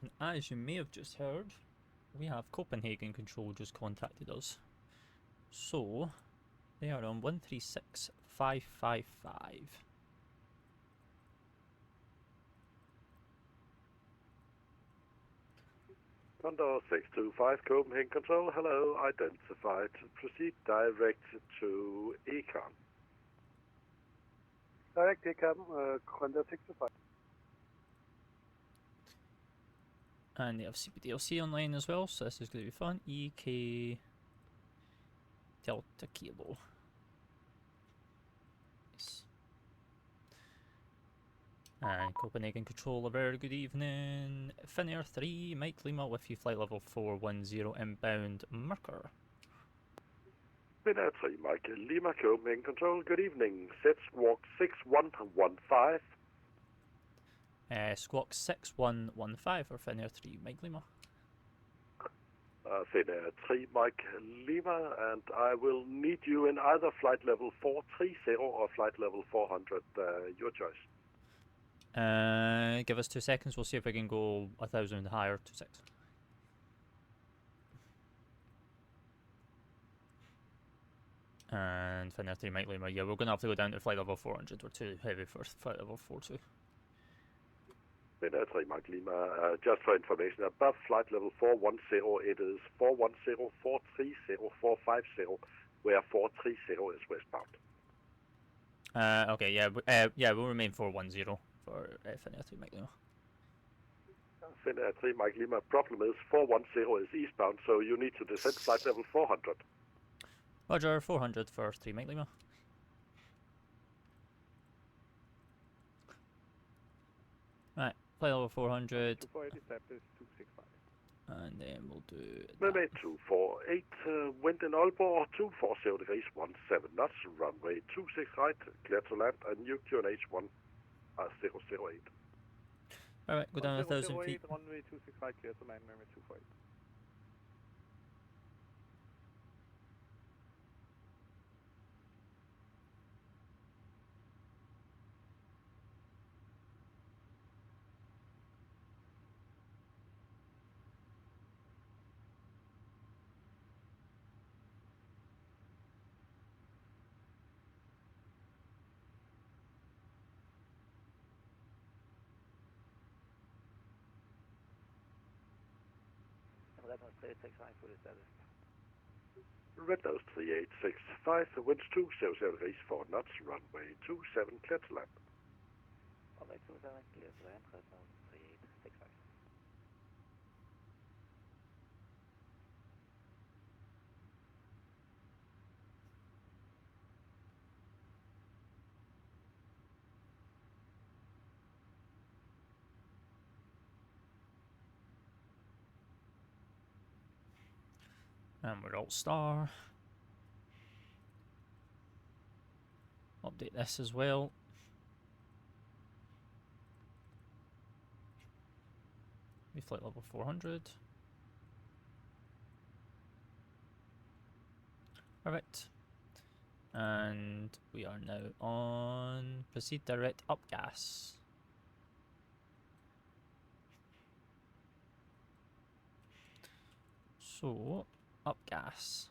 And as you may have just heard, we have Copenhagen Control just contacted us. So, they are on 136555. Condor 625 Copenhagen Control, hello, identified. Proceed direct to Econ. Direct Econ, Condor 625. And they have CPDLC online as well, so this is going to be fun. EK Delta Kilo. Nice. And Copenhagen Control, a very good evening. Finnair 3, Mike Lima with you, flight level 410 inbound Merker. Finnair 3 Mike Lima Copenhagen Control. Good evening. Set squawk 6115. Squawk 6115 for Finnair 3 Mike Lima. Finnair 3 Mike Lima, and I will need you in either flight level 430 or flight level 400. Your choice. Give us 2 seconds. We'll see if we can go 1,000 higher. 2 seconds. And Finnair 3 Mike Lima. Yeah, we're going to have to go down to flight level 400. We're too heavy for flight level 42. Finnair 3 Mike Lima, just for information, above flight level 410, it is 410, 430, 450, where 430 is westbound. Okay, yeah, yeah, we'll remain 410 for Finnair 3 Mike Lima. Finnair 3 Mike Lima, problem is 410 is eastbound, so you need to descend flight level 400. Roger, 400 for 3 Mike Lima. Right, flight level 400. 248 established 265. And then we'll do Runway 248, wind in Aalborg, 240 degrees, 17 knots, runway 26 right, clear to land, and new QNH 1008. Alright, go down 1,000 feet. Runway 26 right, clear to land, runway 248. Red Nose 3865, winds 200 degrees, 4 knots, runway 27, clear to land. Runway 27, clear to land, Red Nose 3865. And we're alt star. Update this as well. We flight level 400. Perfect. And we are now on proceed direct up gas. So up gas.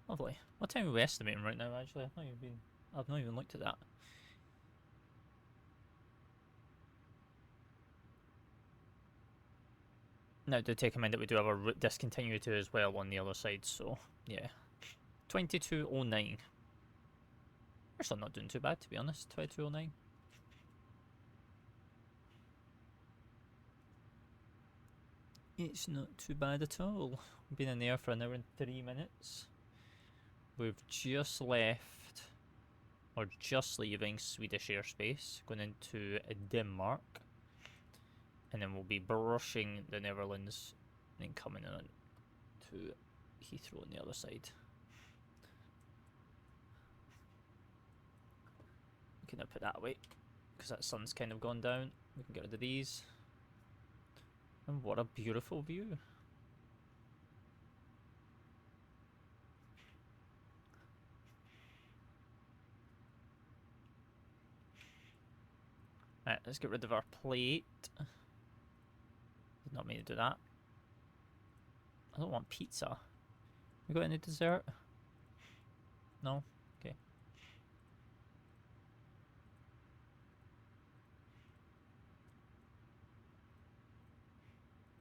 Lovely. What time are we estimating right now? Actually, I've not even looked at that. Now, do take in mind that we do have a discontinuity as well on the other side. So yeah, 2209. We're still not doing too bad, to be honest. 2209. It's not too bad at all. We've been in the air for an hour and 3 minutes. We've just left, or just leaving Swedish airspace, going into Denmark, and then we'll be brushing the Netherlands, and then coming in to Heathrow on the other side. We can now put that away, because that sun's kind of gone down. We can get rid of these. And what a beautiful view. Right, let's get rid of our plate. Did not mean to do that. I don't want pizza. We got any dessert? No? Okay.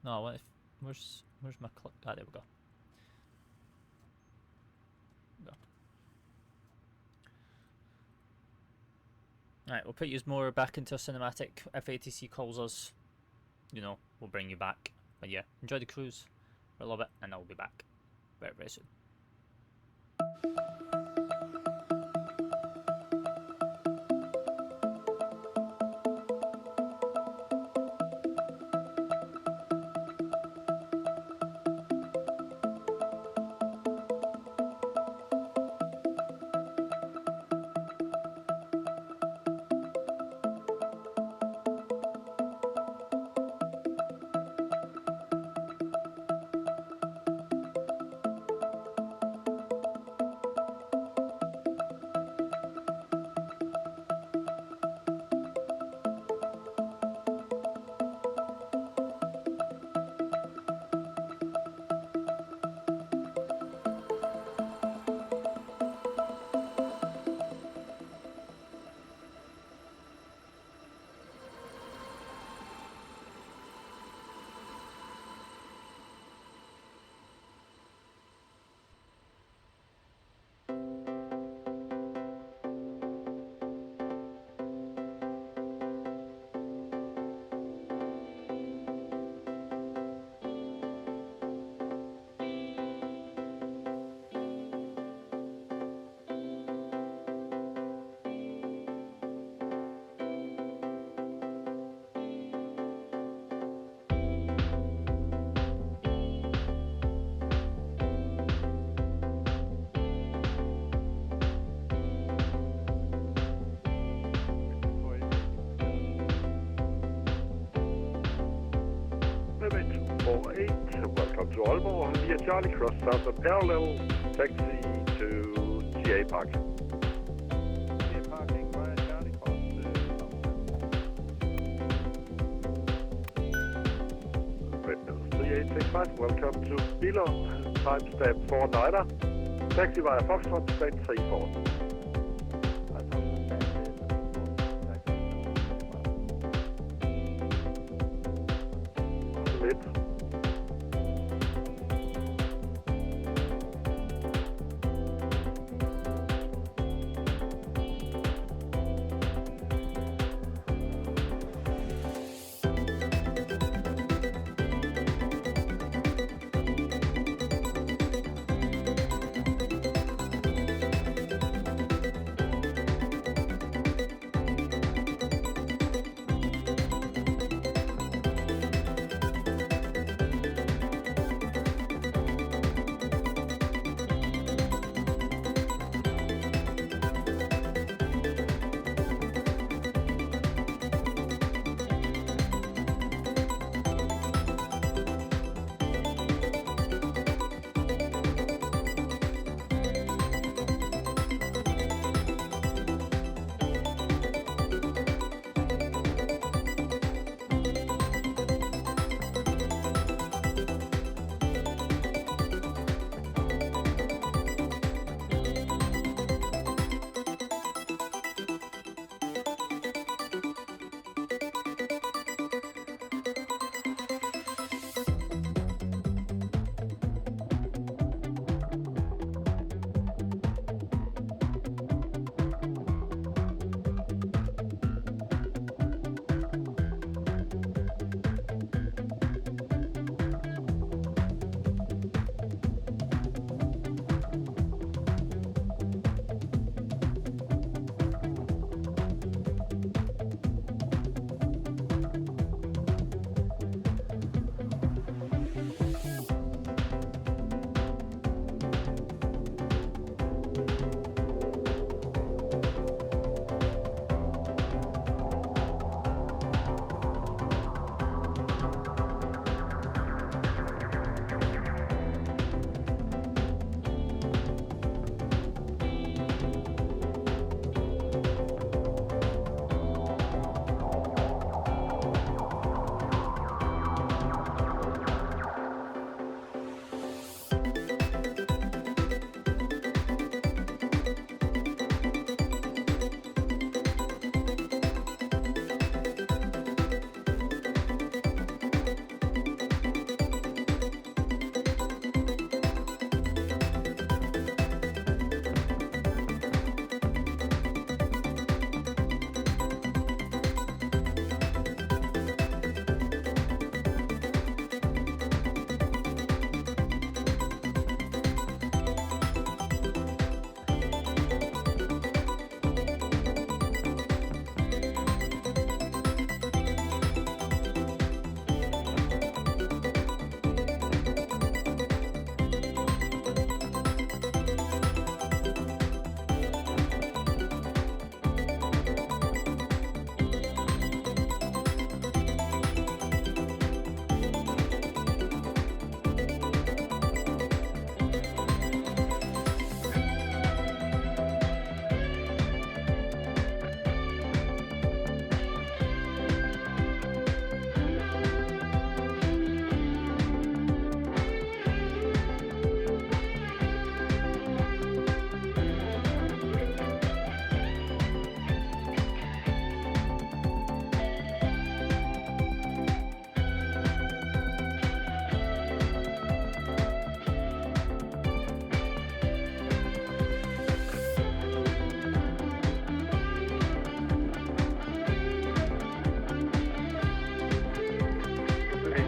No, what if, where's my clip? Ah, there we go. Right, we'll put you more back into Cinimatic. If ATC calls us, you know, we'll bring you back. But yeah, enjoy the cruise. I love it, and I'll be back very, very soon. 48, welcome to Aalborg, via Charlie Cross South and parallel, taxi to GA Park. GA parking via Charlie Cross. Red Nose 3865, welcome to Billund, timestamp 49er, taxi via Foxtrot, stand 34. Lidt.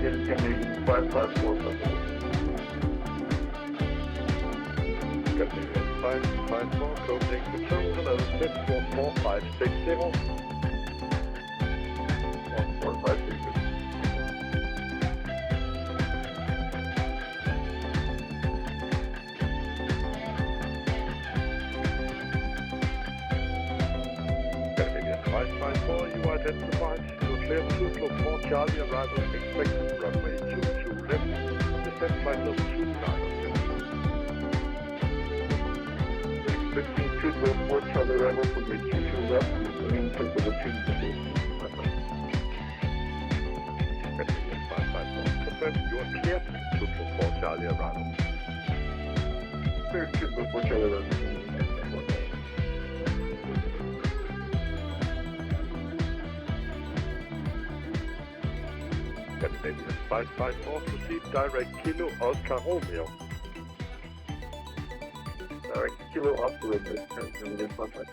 Copenhagen 554. Copenhagen 554, Copenhagen Control, hello, 44560. 4560. Copenhagen 554, you identified, you clear 2 Charlie arrival expected runway 22 left. Descend flight level 29. Expecting 2 Charlie arrival from the 22 left. Remaining flight level 2. Confirm you are cleared 2 Charlie arrival. Clear 2 Charlie arrival. Scandinavian 554, proceed direct Kilo Oscar Romeo. Direct Kilo Oscar Romeo. Scandinavian 554.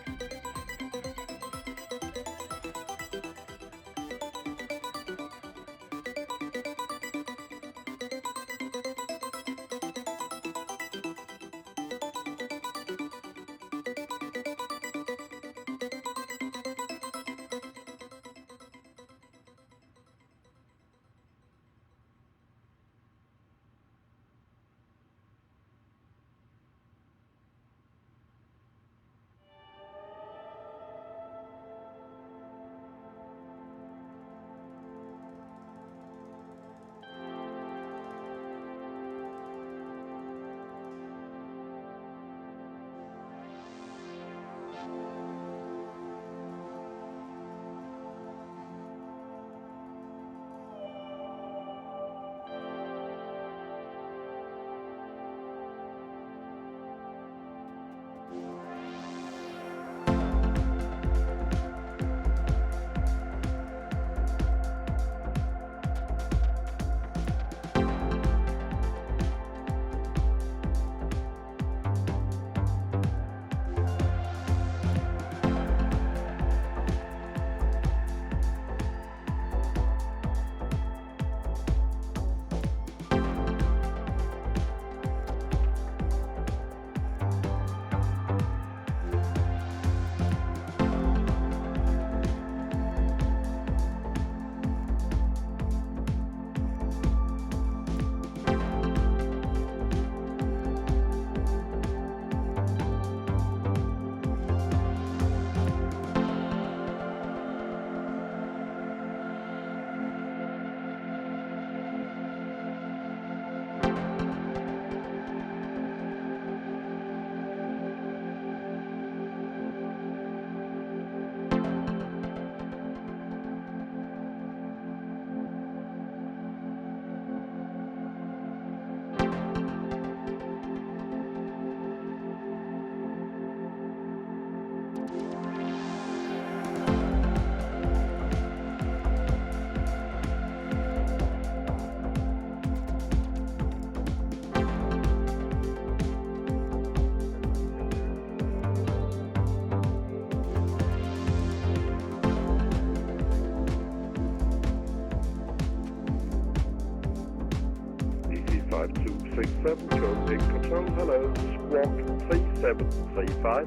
Copenhagen Control, hello, squawk 3735.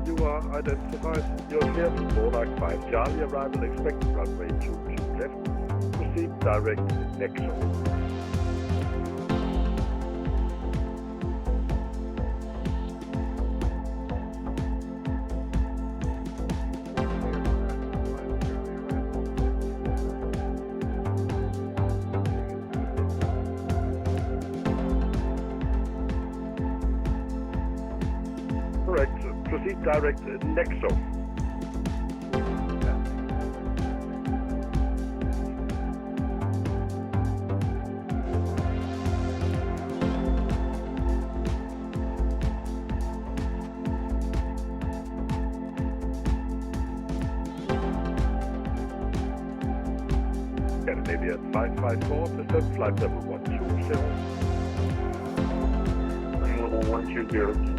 You are identified. You're clear to board like 5 Charlie, arrival expected runway 22 left. Proceed direct Nexo. Proceed direct Nexo. Scandinavian 554, descend flight level 120. Level 120.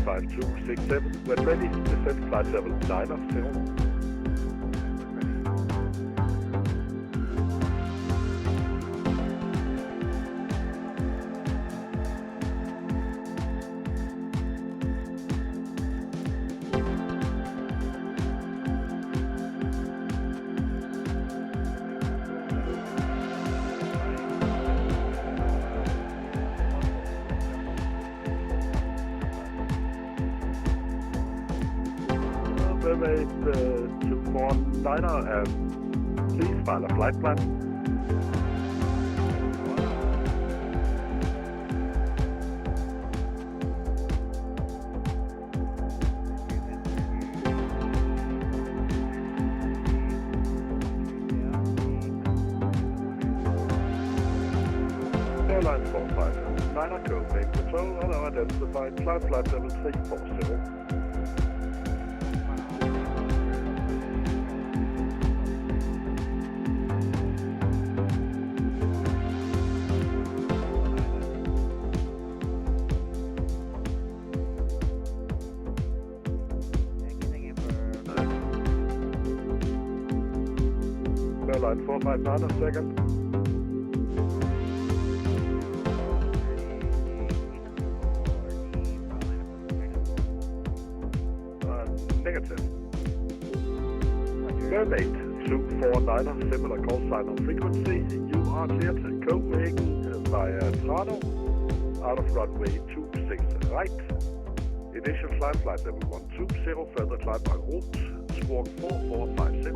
5267, when ready, descend flight level 90. Mermaid 249er, please file a flight plan. Airline 459er, Copenhagen Control, hello, identified climb flight level 340. Airline 459er, second. Negative. Mermaid 249er, similar call sign on frequency. You are cleared to Copenhagen via Trano, out of runway 26 right. Initial climb flight level 120, further climb en route, squawk 4450.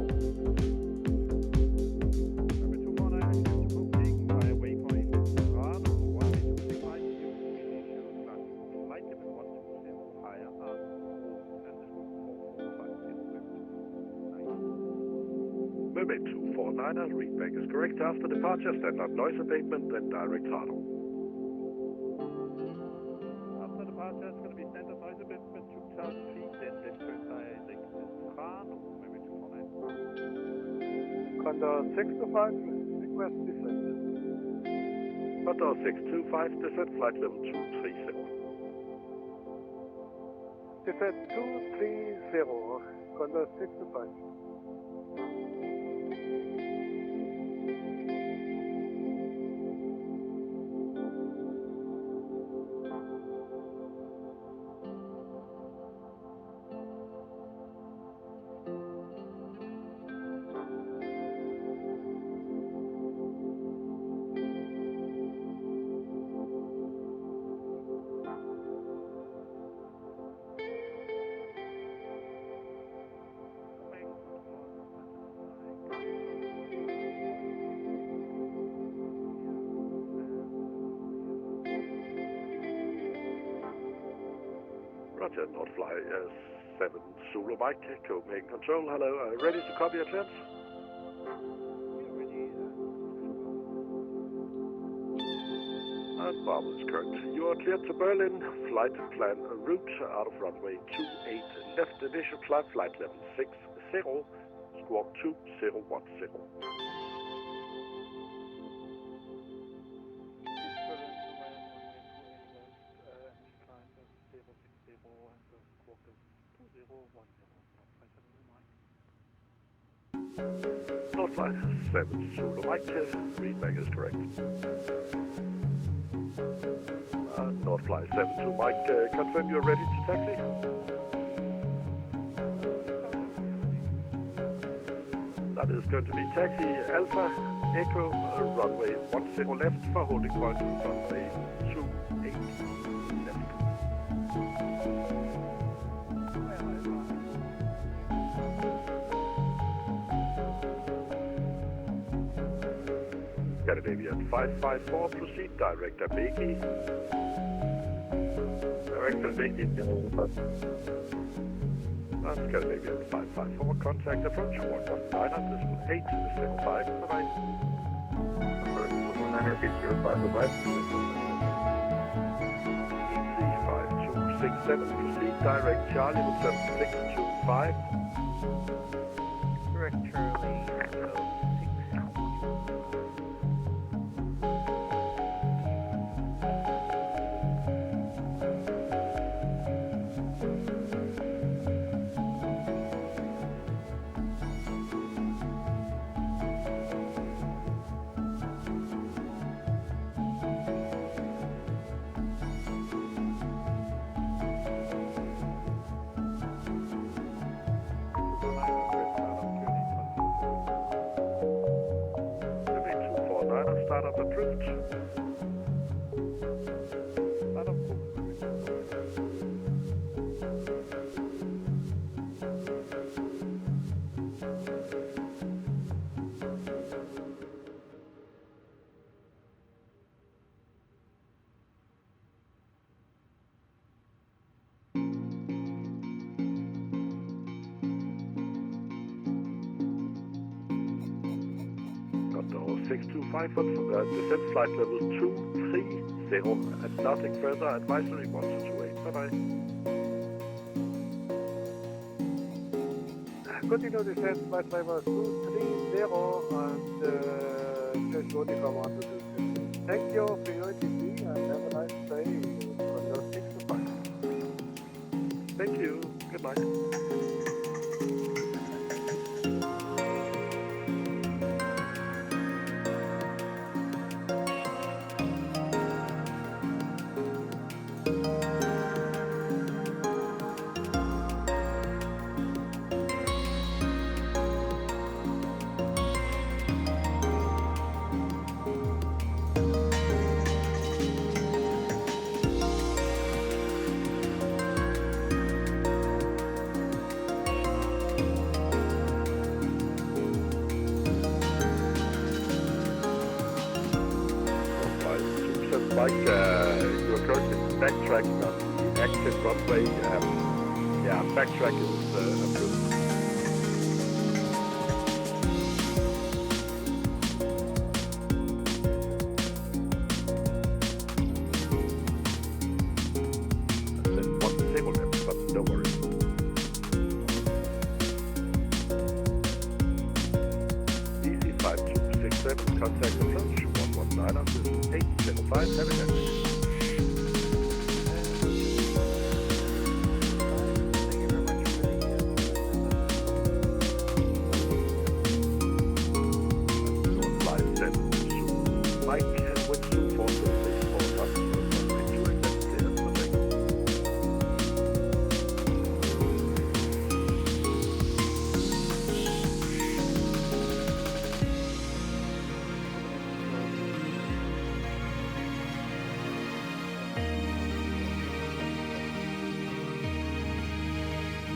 Mermaid 249er, readback is correct. After departure, standard noise abatement, then direct throttle. After departure, it's going to be standard noise abatement, 2,000 feet, then left turn direct Trano, Mermaid 249. Condor 625, request descent. Condor 625, descent flight level 230. Descent 230, Condor 625. Roger, Nordfly 7 Zulu Mike, Copenhagen Control, hello, ready to copy your clearance? And Bravo is correct. You are cleared to Berlin, flight plan route out of runway 28 left, initial climb flight level 60, squawk 2010. Nordfly 7 Zulu Mike, readback is correct. Nordfly 7 Zulu Mike, confirm you're ready to taxi? That is going to be taxi Alpha Echo, runway 10 left for holding point runway 28 left. Scandinavian 554, proceed direct Benq. Direct Benq. Scandinavian 554, contact approach 119 at decimal 805, bye-bye. 5267, proceed direct Charlie with 7625. Correct, Charlie. Startup approved. 5 foot, descent flight level 230, and nothing further. Advisory 1228. Bye-bye. Continue descent flight level 230 and just ZOWIE come on to the Thank you for your ATC and have a nice day on your 6 to 5. Thank you. Good night. Mike, you are currently backtracking on the active runway. Backtrack is approved. That's one table name, but no worries. DC 5267, contact approach 119 on this 875, have a good day.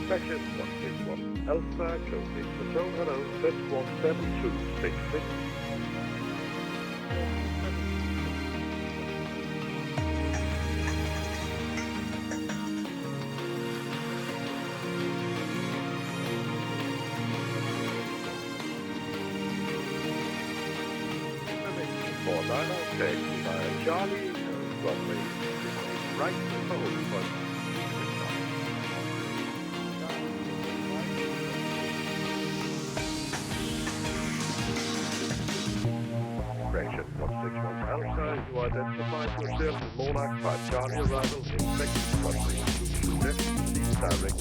Section 161 Alpha, Copenhagen Control, hello, set 17266. Okay, Charlie, runway right, hold point. Correction 161 Alpha, you identified yourself as Monarch 5 Charlie arrival, expected runway 22 left, please direct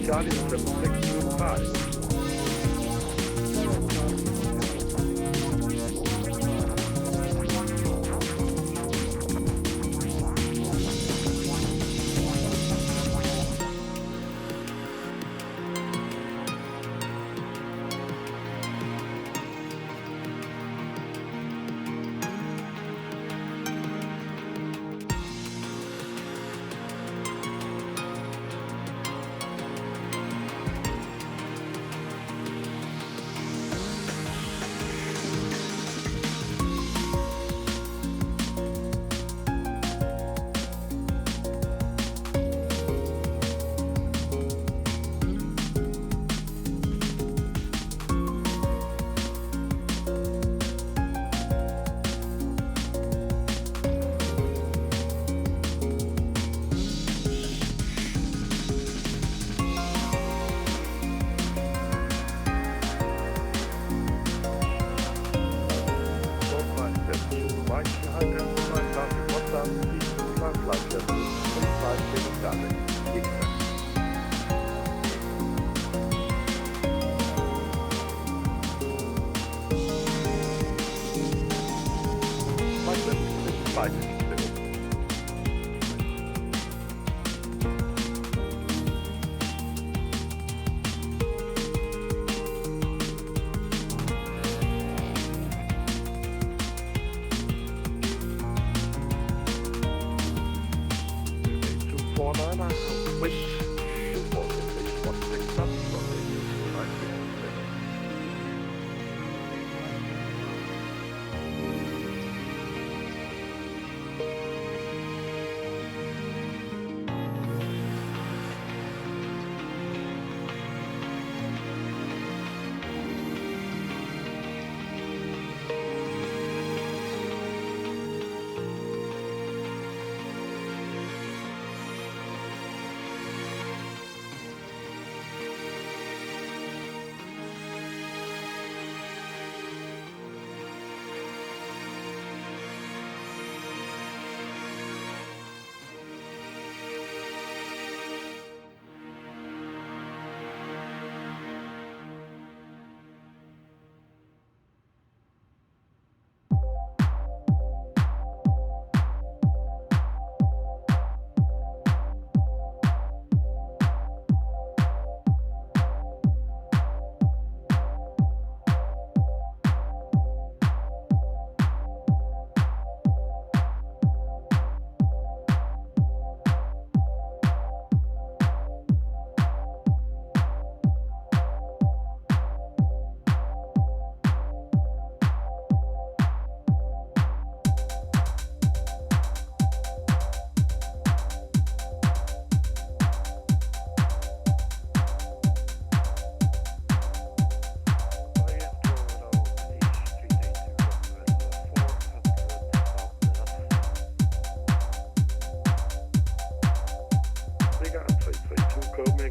Charlie 7625.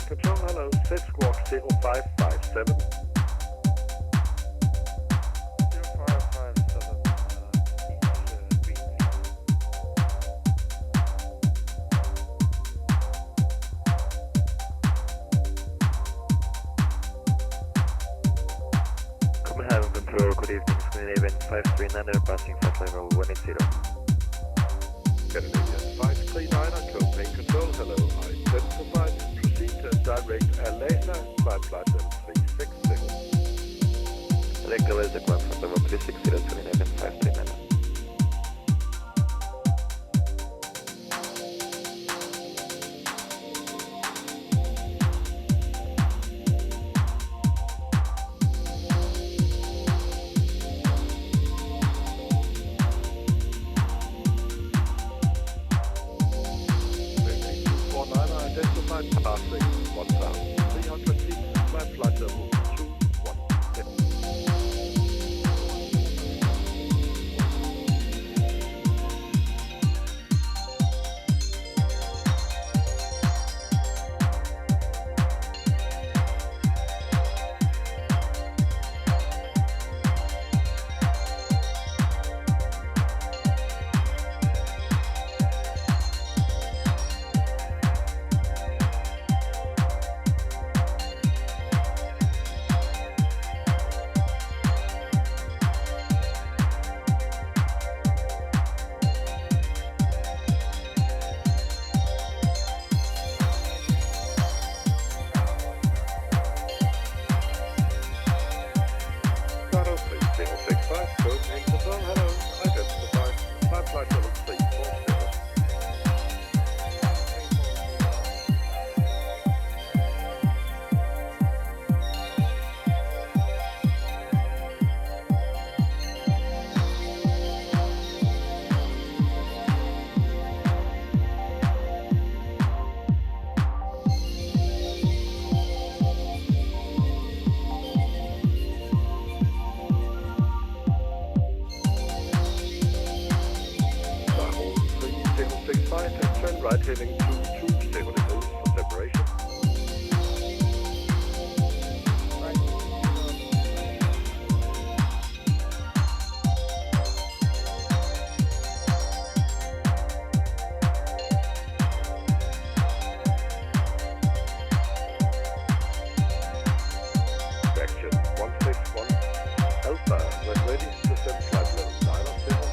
Control, hello. Set squawk 0557. 0557. Copenhagen Control, good evening. Scandinavian 539 passing flight level 180. Scandinavian 539 on Copenhagen Control, hello. Identified. Proceed and direct Alasa, flight level 360. Select Alasa, climb flight level 360, Scandinavian 539. Passing 1,300 feet, climb flight level 3065 and turn right heading 220 degrees for separation. Action 161 Alpha, when ready to descend flight level 907.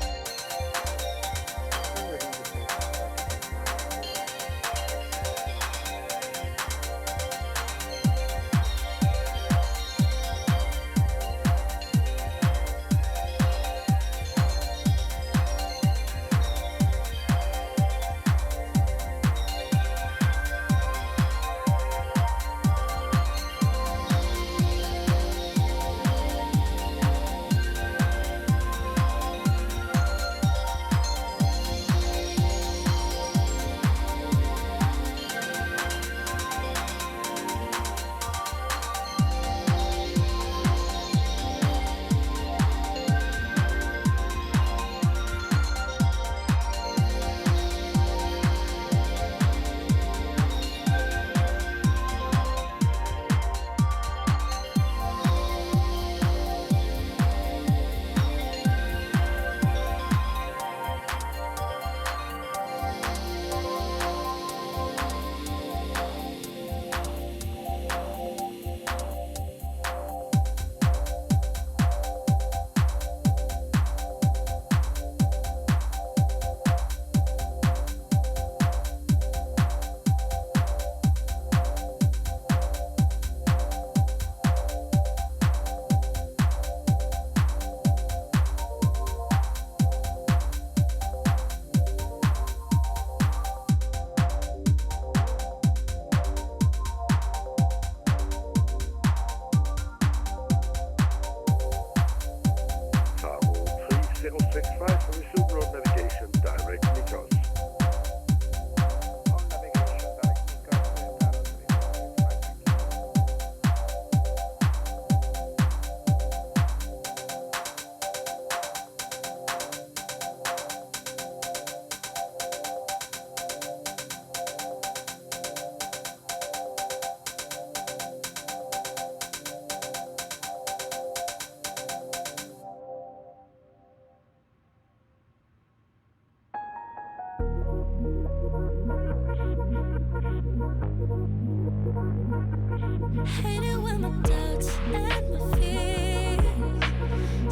Hate it when my doubts and my fears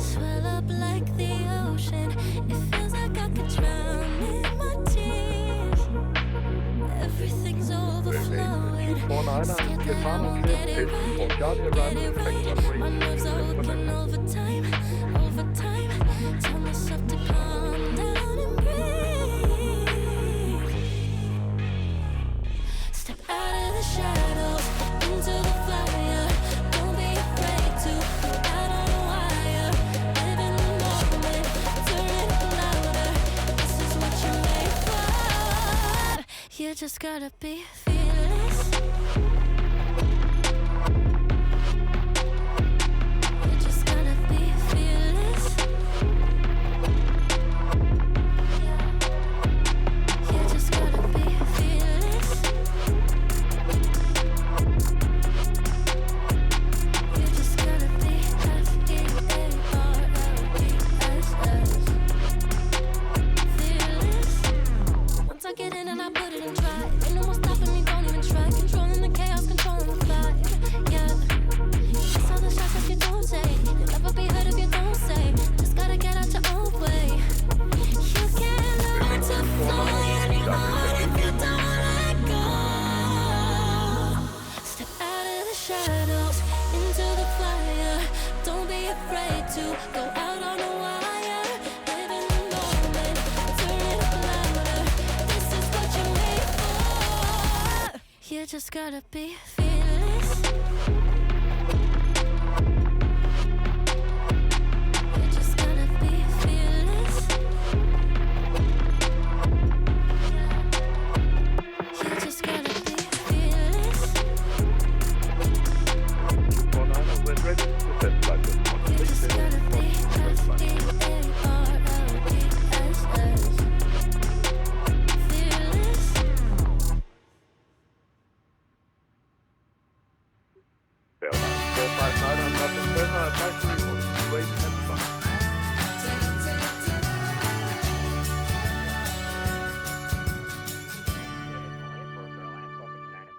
swell up like the ocean. It feels like I could drown in my tears. Everything's overflowing. Scared that I won't get it right. Get it right. My nerves are working overtime. Overtime. Tell myself to calm down and breathe. Step out of the shadows into the fire. Don't be afraid to go out on a wire. Live in the moment, turn it up louder. This is what you're made for. You just gotta be fearless. You just gotta be fearless. You just gotta be fearless. You just gotta be F-E-A-R-L-E-S-S. Fearless. Once I get in and I put it in drive, ain't no more stopping me, don't even try. Controlling the chaos, controlling the vibe. Yeah. It's all the shots that you don't take. You'll never be heard if you don't say. Just gotta get out your own way. You can't learn to fly anymore if you don't let go. Step out of the shadows into the fire. Don't be afraid to go out on a wire. Live in the moment, turn it up louder. This is what you're made for. You just gotta be fearless. You just gotta be fearless. You just gotta be fearless. 49er, we're ready to set flight You just gotta be F-E-A-R-L-E-S-S. Fearless. Fair enough. 459 on London Heathrow Airport. Great and fun.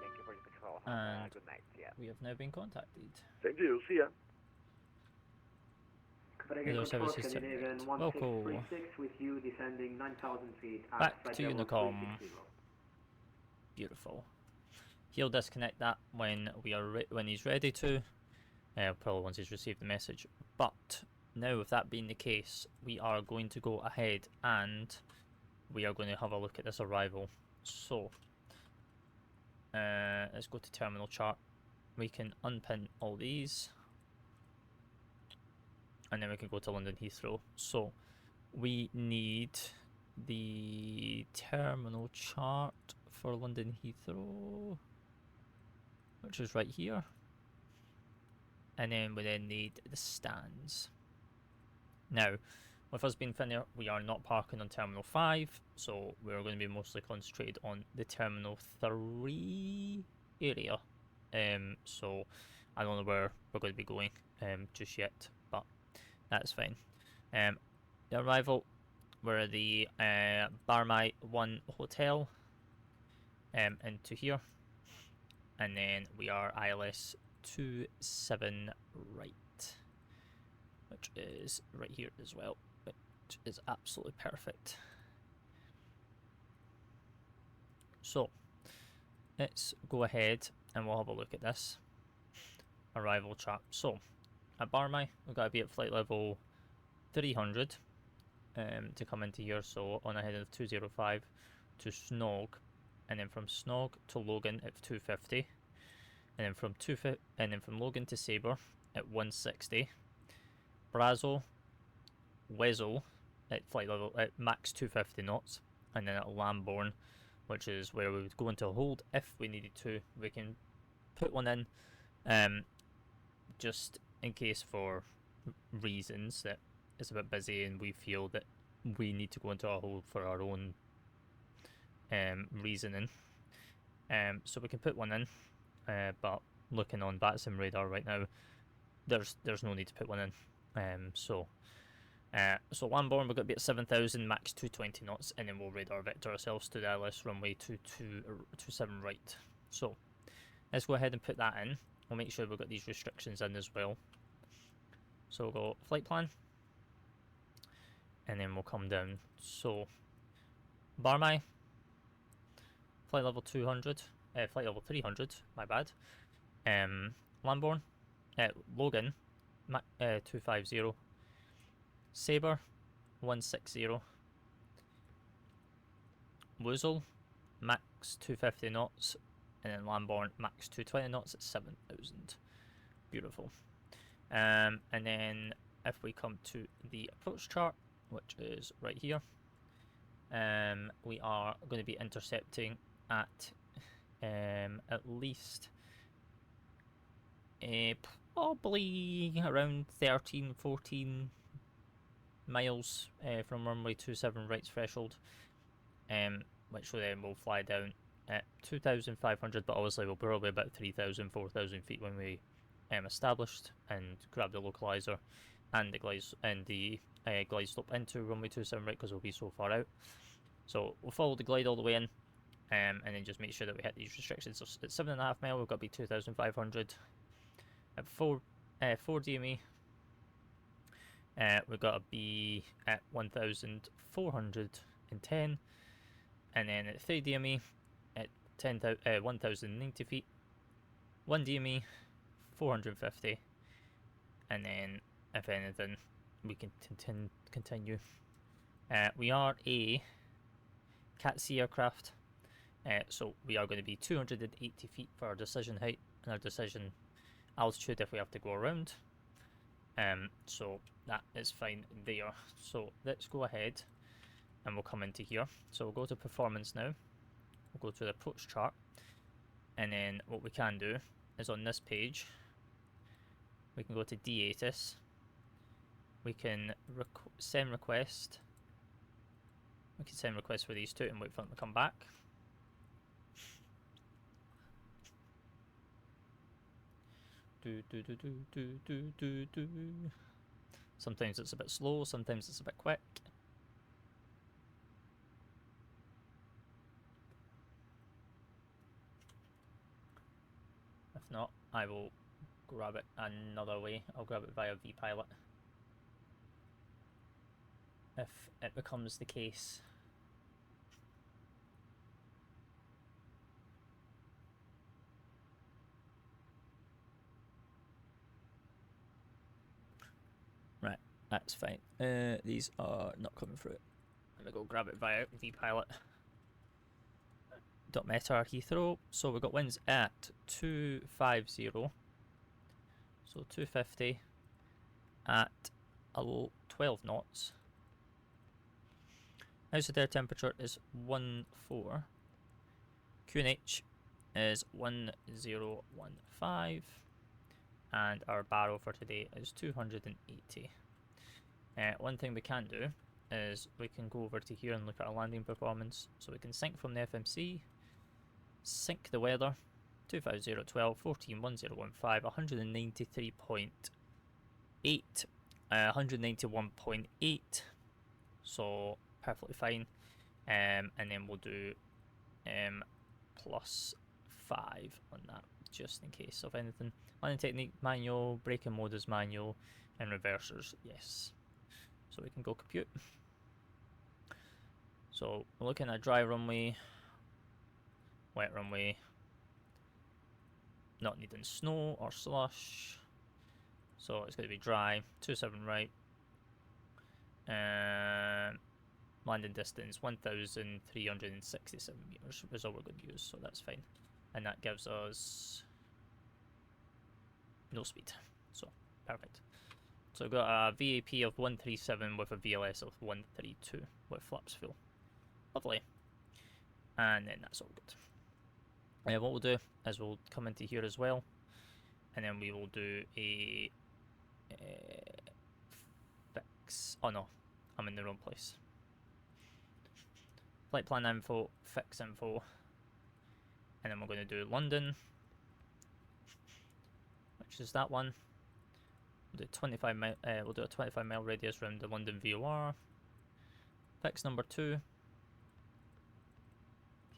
Thank you for your control. And Good night. Yeah. we have now been contacted. Same to you. See ya. Copenhagen Hello, Control, services Scandinavian checked. 1636 with you descending 9,000 feet at Back flight to level Unicom. 360. Beautiful. He'll disconnect that when when he's ready to. Probably once he's received the message. But now, with that being the case, we are going to go ahead and we are going to have a look at this arrival. So, let's go to terminal chart. We can unpin all these, and then we can go to London Heathrow. So, we need the terminal chart for London Heathrow, which is right here. And then we then need the stands. Now, with us being Finnair, we are not parking on Terminal 5, so we're going to be mostly concentrated on the Terminal 3 area. So I don't know where we're going to be going just yet, but that's fine. The arrival, we're at the Barmai 1 hotel into here, and then we are ILS 27 right, which is right here as well, which is absolutely perfect. So let's go ahead and we'll have a look at this arrival chart. So at Barmai, we've got to be at flight level 300 to come into here. So on a heading of 205 to Snog, and then from Snog to Logan at 250. And then from Logan to Sabre at 160, Brazo, Wezo at flight level at max 250 knots, and then at Lambourne, which is where we would go into a hold if we needed to. We can put one in, just in case for reasons that it's a bit busy and we feel that we need to go into a hold for our own reasoning. So we can put one in. But looking on BATSIM radar right now, there's no need to put one in. So Lambourne, we're going to be at 7,000, max 220 knots, and then we'll radar vector ourselves to the ILS runway 27 right. So let's go ahead and put that in. We'll make sure we've got these restrictions in as well. So we'll go flight plan, and then we'll come down. So Barmy, flight level 200, flight level 300, my bad. Lambourne, Logan, 250, Sabre, 160, Woozle, max 250 knots, and then Lambourne, max 220 knots at 7,000. Beautiful. And then if we come to the approach chart, which is right here, we are going to be intercepting at least probably around 13-14 miles from runway 27 right's threshold, which then will fly down at 2,500, but obviously we'll probably about 3,000-4,000 feet when we established, and grab the localizer and the glide slope into runway 27 right, because we'll be so far out. So we'll follow the glide all the way in, and then just make sure that we hit these restrictions. So at 7.5 mile, we've got to be 2,500. At 4 DME, we've got to be at 1,410, and then at 3 DME at 1,090 feet. 1 DME 450, and then if anything we can continue. We are a Cat C aircraft, so we are going to be 280 feet for our decision height and our decision altitude if we have to go around. So that is fine there. So let's go ahead and we'll come into here. So we'll go to performance now. We'll go to the approach chart, and then what we can do is on this page we can go to DATIS. We can send request. We can send requests for these two and wait for them to come back. Sometimes it's a bit slow, sometimes it's a bit quick. If not, I will grab it another way. I'll grab it via vPilot if it becomes the case. Right, that's fine. These are not coming through. Let me go grab it via vPilot. Meta Heathrow. So we've got winds at 250. So 250 at 12 knots. Outside air temperature is 14. QNH is 1015. And our barrel for today is 280. One thing we can do is we can go over to here and look at our landing performance. So we can sync from the FMC, sync the weather, 25012, 141015, 193.8, 191.8, so perfectly fine. And then we'll do +5 on that, just in case of anything. Landing technique manual, braking mode is manual, and reversers yes. So we can go compute. So we're looking at dry runway, wet runway, not needing snow or slush, so it's going to be dry, 27 right, landing distance 1,367 meters is all we're going to use, so that's fine, and that gives us no speed, so perfect. So we've got a VAP of 137 with a VLS of 132 with flaps full. Lovely. And then that's all good. What we'll do is we'll come into here as well, and then we will do a fix. Oh no, I'm in the wrong place. Flight plan info, fix info, and then we're going to do London, which is that one. We'll do 25 mile. We'll do a 25 mile radius around the London VOR. Fix number 2.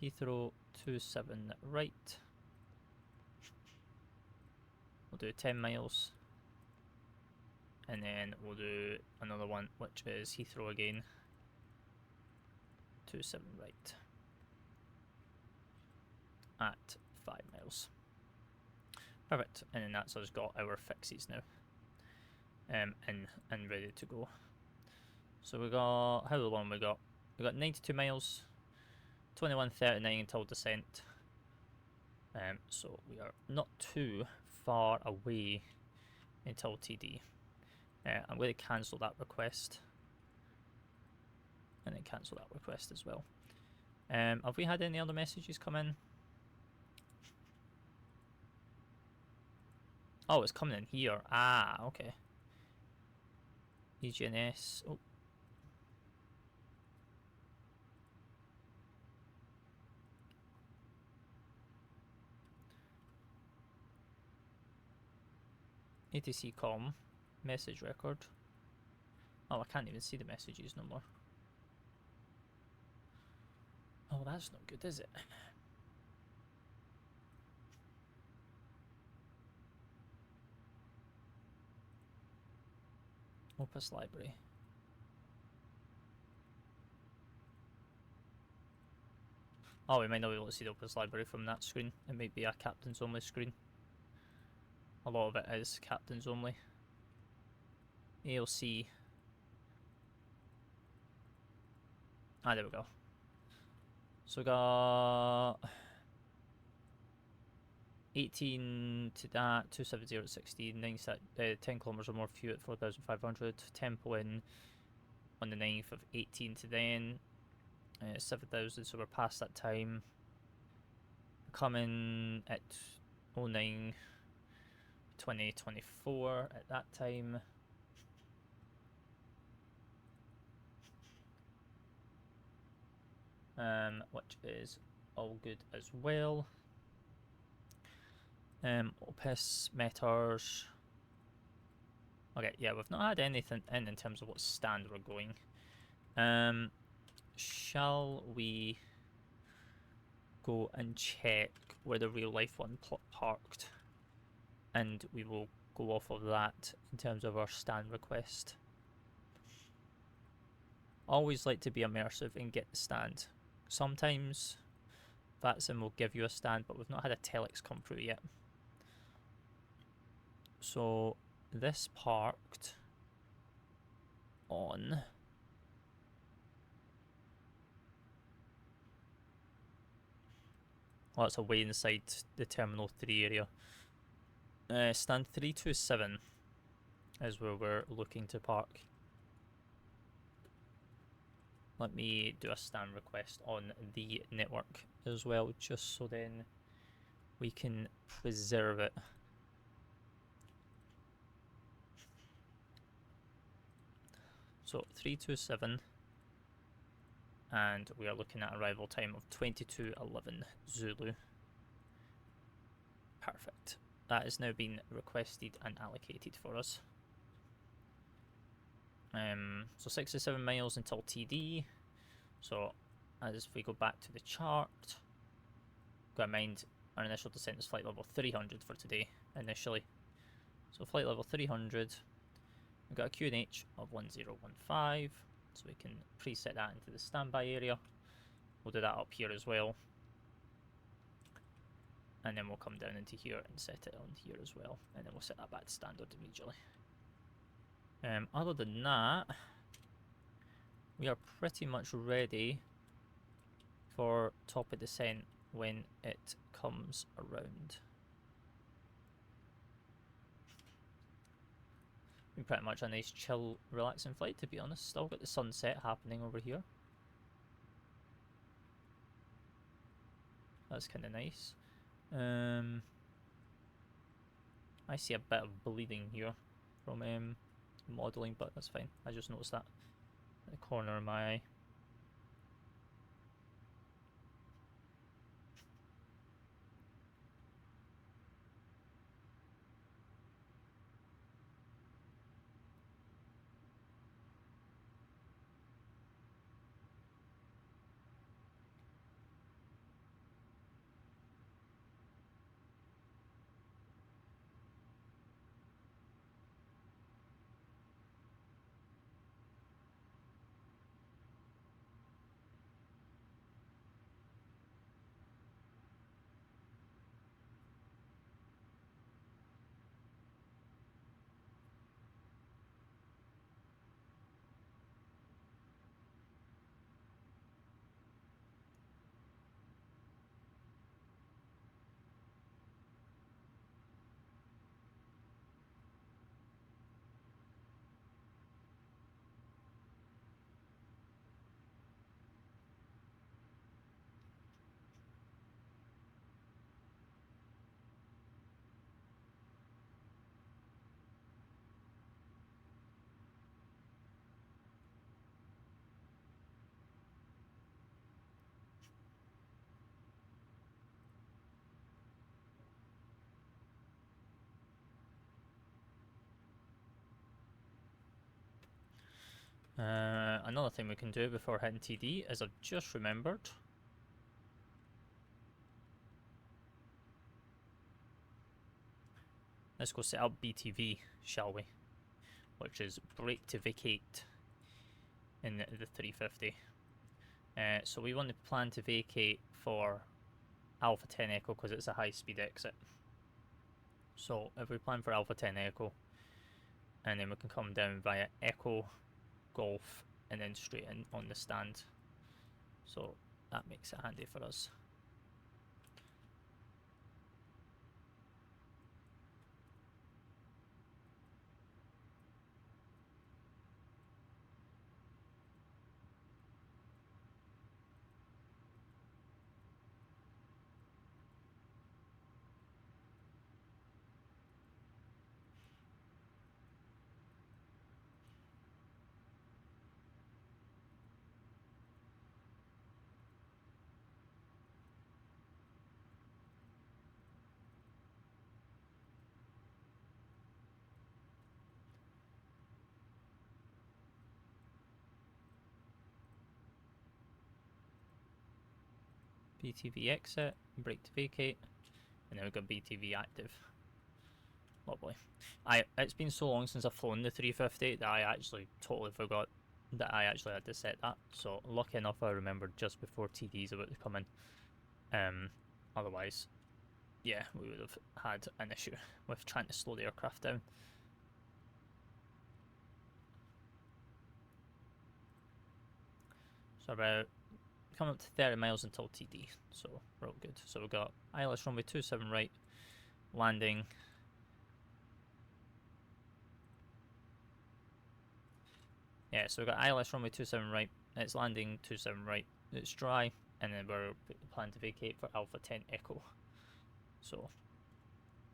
Heathrow 27 right. We'll do 10 miles. And then we'll do another one, which is Heathrow again. 27 right. At 5 miles. Perfect. And then that's us got our fixes now. And ready to go. So we got, how long we got? We got 92 miles, 21:39 until descent. So we are not too far away until TD. I'm going to cancel that request. And then cancel that request as well. Have we had any other messages come in? Oh, it's coming in here. Ah, okay. EGNS. Oh. ATC com. Message record. Oh, I can't even see the messages no more. Oh, that's not good, is it? Opus Library. Oh, we might not be able to see the Opus Library from that screen. It might be a captain's only screen. A lot of it is captain's only. ALC. Ah, there we go. So we got 18 to that, 270 at 16, 10 kilometers or more fuel at 4,500, tempo in on the 9th of 18 to then, 7,000, so we're past that time. Coming at 09 2024 at that time. Which is all good as well. Opus meters. Okay, yeah, we've not had anything in terms of what stand we're going. Shall we go and check where the real life one parked? And we will go off of that in terms of our stand request. Always like to be immersive and get the stand. Sometimes VATSIM will give you a stand, but we've not had a telex come through yet. So this parked on well, it's away inside the Terminal 3 area. Stand 327 is where we're looking to park. Let me do a stand request on the network as well, just so then we can preserve it. So 327, and we are looking at arrival time of 22:11 Zulu. Perfect. That has now been requested and allocated for us. So 67 miles until TD. So as we go back to the chart, got in mind our initial descent is flight level 300 for today initially. So flight level 300. We've got a QNH of 1015, so we can preset that into the standby area. We'll do that up here as well. And then we'll come down into here and set it on here as well. And then we'll set that back to standard immediately. Other than that, we are pretty much ready for top of descent when it comes around. Pretty much a nice, chill, relaxing flight, to be honest. Still got the sunset happening over here. That's kind of nice. I see a bit of bleeding here from modelling, but that's fine. I just noticed that at the corner of my eye. Another thing we can do before hitting TD is I've just remembered. Let's go set up BTV, shall we? Which is brake to vacate in the 350. So we want to plan to vacate for Alpha 10 Echo because it's a high speed exit. So if we plan for Alpha 10 Echo, and then we can come down via Echo, Golf, and then straight in on the stand. So that makes it handy for us. BTV exit, brake to vacate, and then we've got BTV active. Lovely. It's been so long since I've flown the 350 that I actually totally forgot that I actually had to set that. So lucky enough I remembered just before TD's about to come in. Otherwise, yeah, we would have had an issue with trying to slow the aircraft down. So about come up to 30 miles until TD, so we're all good. So we've got ILS runway 27 right, landing. Yeah, so we've got ILS runway 27 right, it's landing 27 right, it's dry, and then we're planning to vacate for Alpha 10 Echo. So,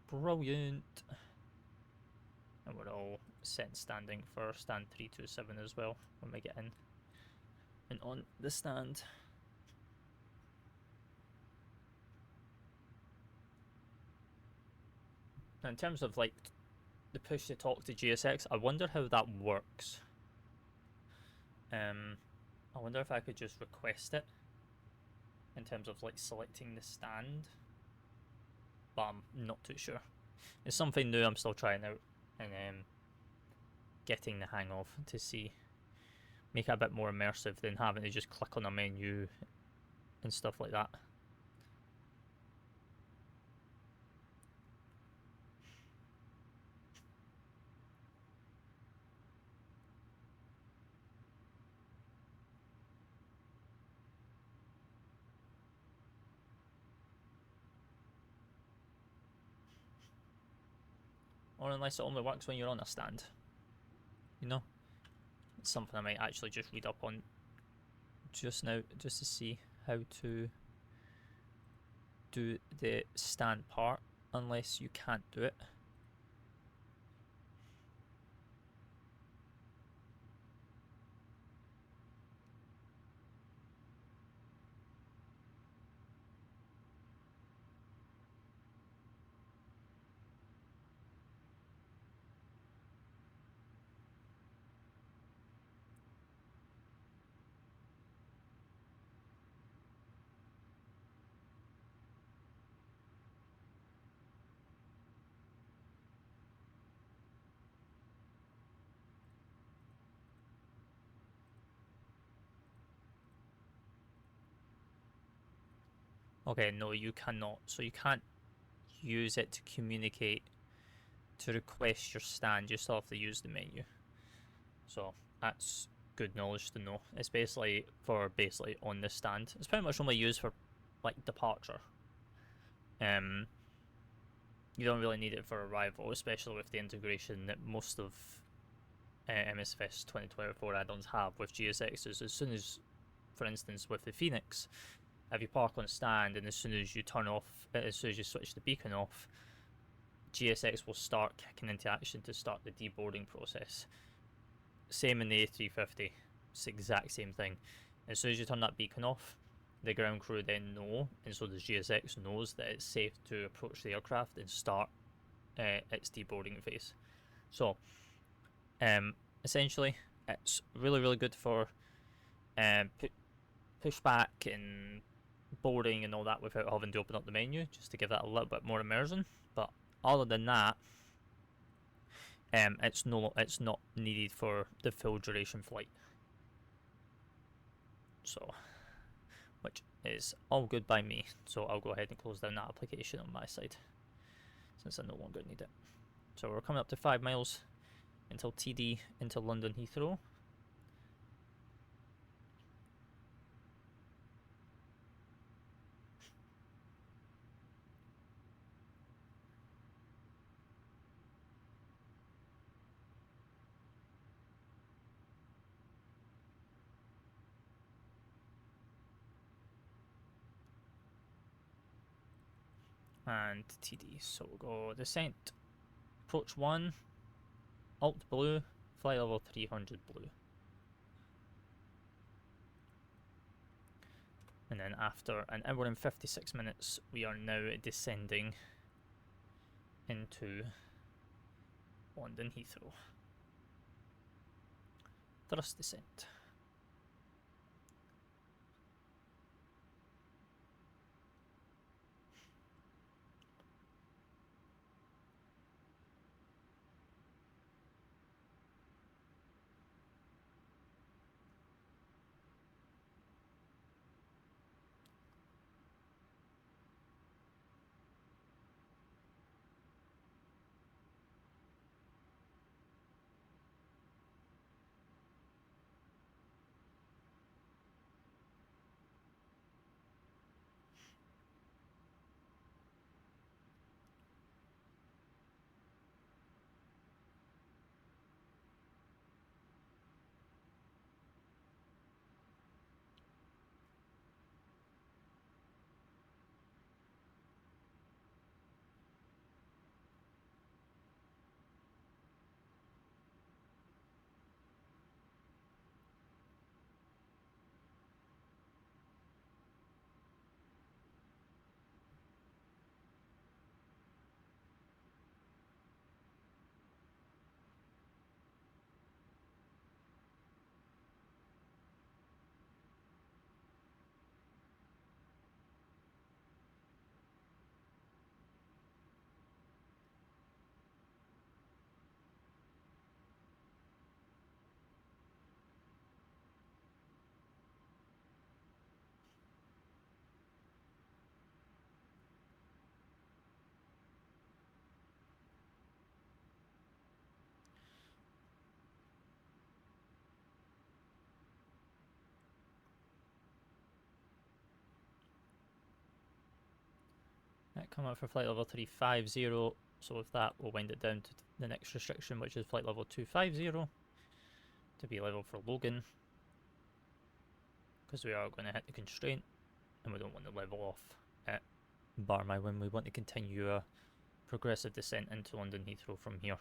brilliant. And we're all set and standing for stand 327 as well when we get in and on the stand. Now in terms of like the push to talk to GSX, I wonder how that works. I wonder if I could just request it in terms of like selecting the stand, but I'm not too sure. It's something new I'm still trying out and getting the hang of to see. Make it a bit more immersive than having to just click on a menu and stuff like that. Or unless it only works when you're on a stand. You know? It's something I might actually just read up on just now, just to see how to do the stand part, unless you can't do it. Okay, no, you cannot. So you can't use it to communicate, to request your stand. You still have to use the menu. So that's good knowledge to know. It's basically for on the stand. It's pretty much only used for like departure. You don't really need it for arrival, especially with the integration that most of MSFS 2024 add-ons have with GSXs. As soon as, for instance, with the Phoenix, if you park on stand and as soon as you turn off, as soon as you switch the beacon off, GSX will start kicking into action to start the deboarding process. Same in the A350, it's the exact same thing. As soon as you turn that beacon off, the ground crew then know, and so the GSX knows that it's safe to approach the aircraft and start its deboarding phase. So, essentially, it's really good for pushback and boarding and all that without having to open up the menu, just to give that a little bit more immersion. But other than that, it's not needed for the full duration flight. So, which is all good by me. So I'll go ahead and close down that application on my side, since I no longer need it. So we're coming up to 5 miles until TD into London Heathrow. And TD, so we'll go descent, approach 1, alt blue, flight level 300 blue. And then after an hour and 56 minutes, we are now descending into London Heathrow. Thrust descent. Come up for flight level 350, so with that we'll wind it down to the next restriction, which is flight level 250, to be level for Logan, because we are going to hit the constraint and we don't want to level off at Barmy when we want to continue a progressive descent into London Heathrow from here.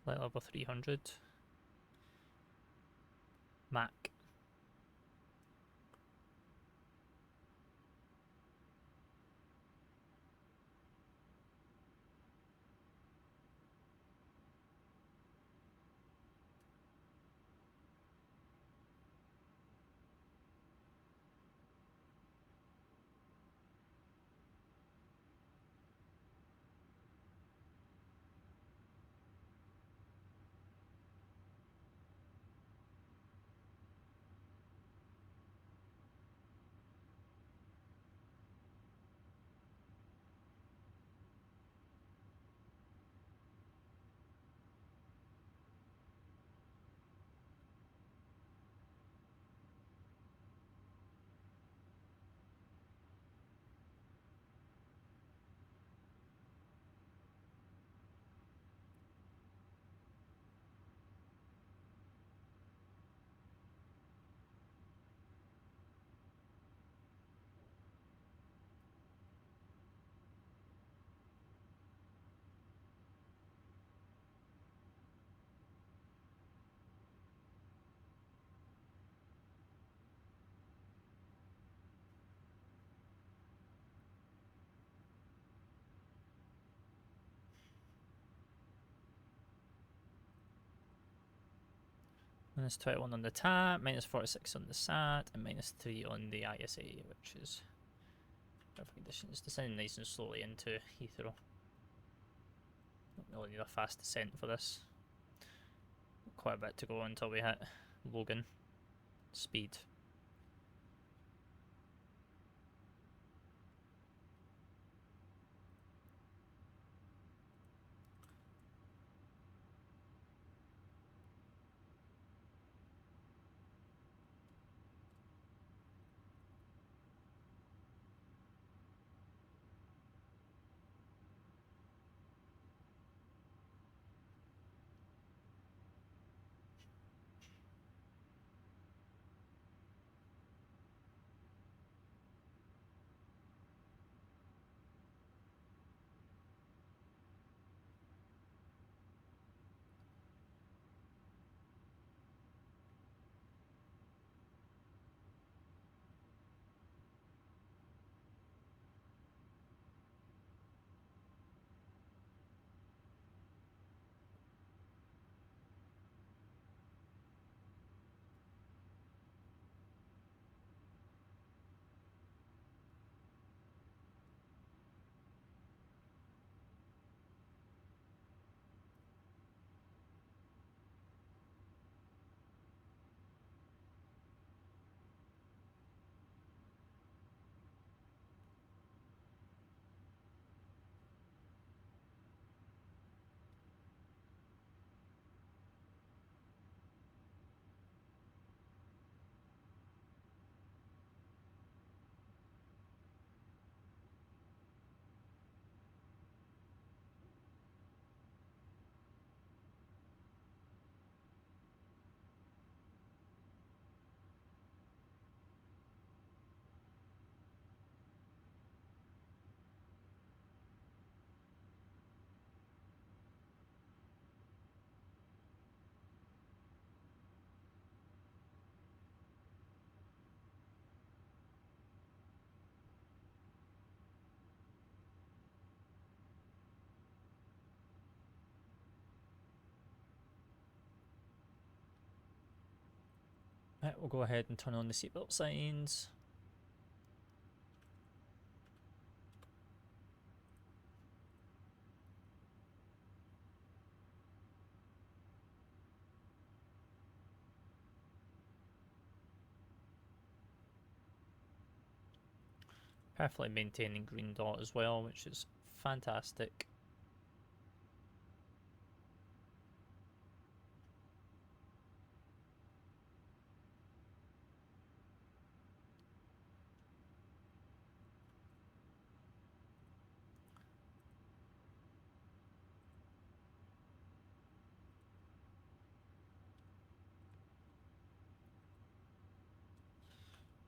Flight level 300. Mac. Minus 21 on the TAP, minus 46 on the SAT, and minus 3 on the ISA, which is perfect conditions. Descending nice and slowly into Heathrow. Don't really need a fast descent for this. Quite a bit to go until we hit Logan speed. Right, we'll go ahead and turn on the seatbelt signs. Perfectly maintaining green dot as well, which is fantastic.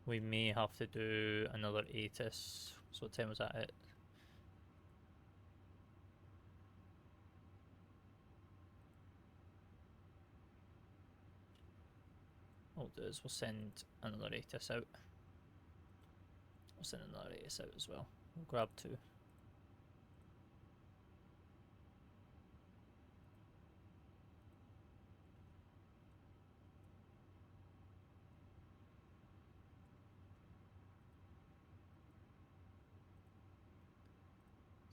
We may have to do another ATIS. So what time was that at? we'll do is we'll send another ATIS out. We'll send another ATIS out as well. We'll grab 2.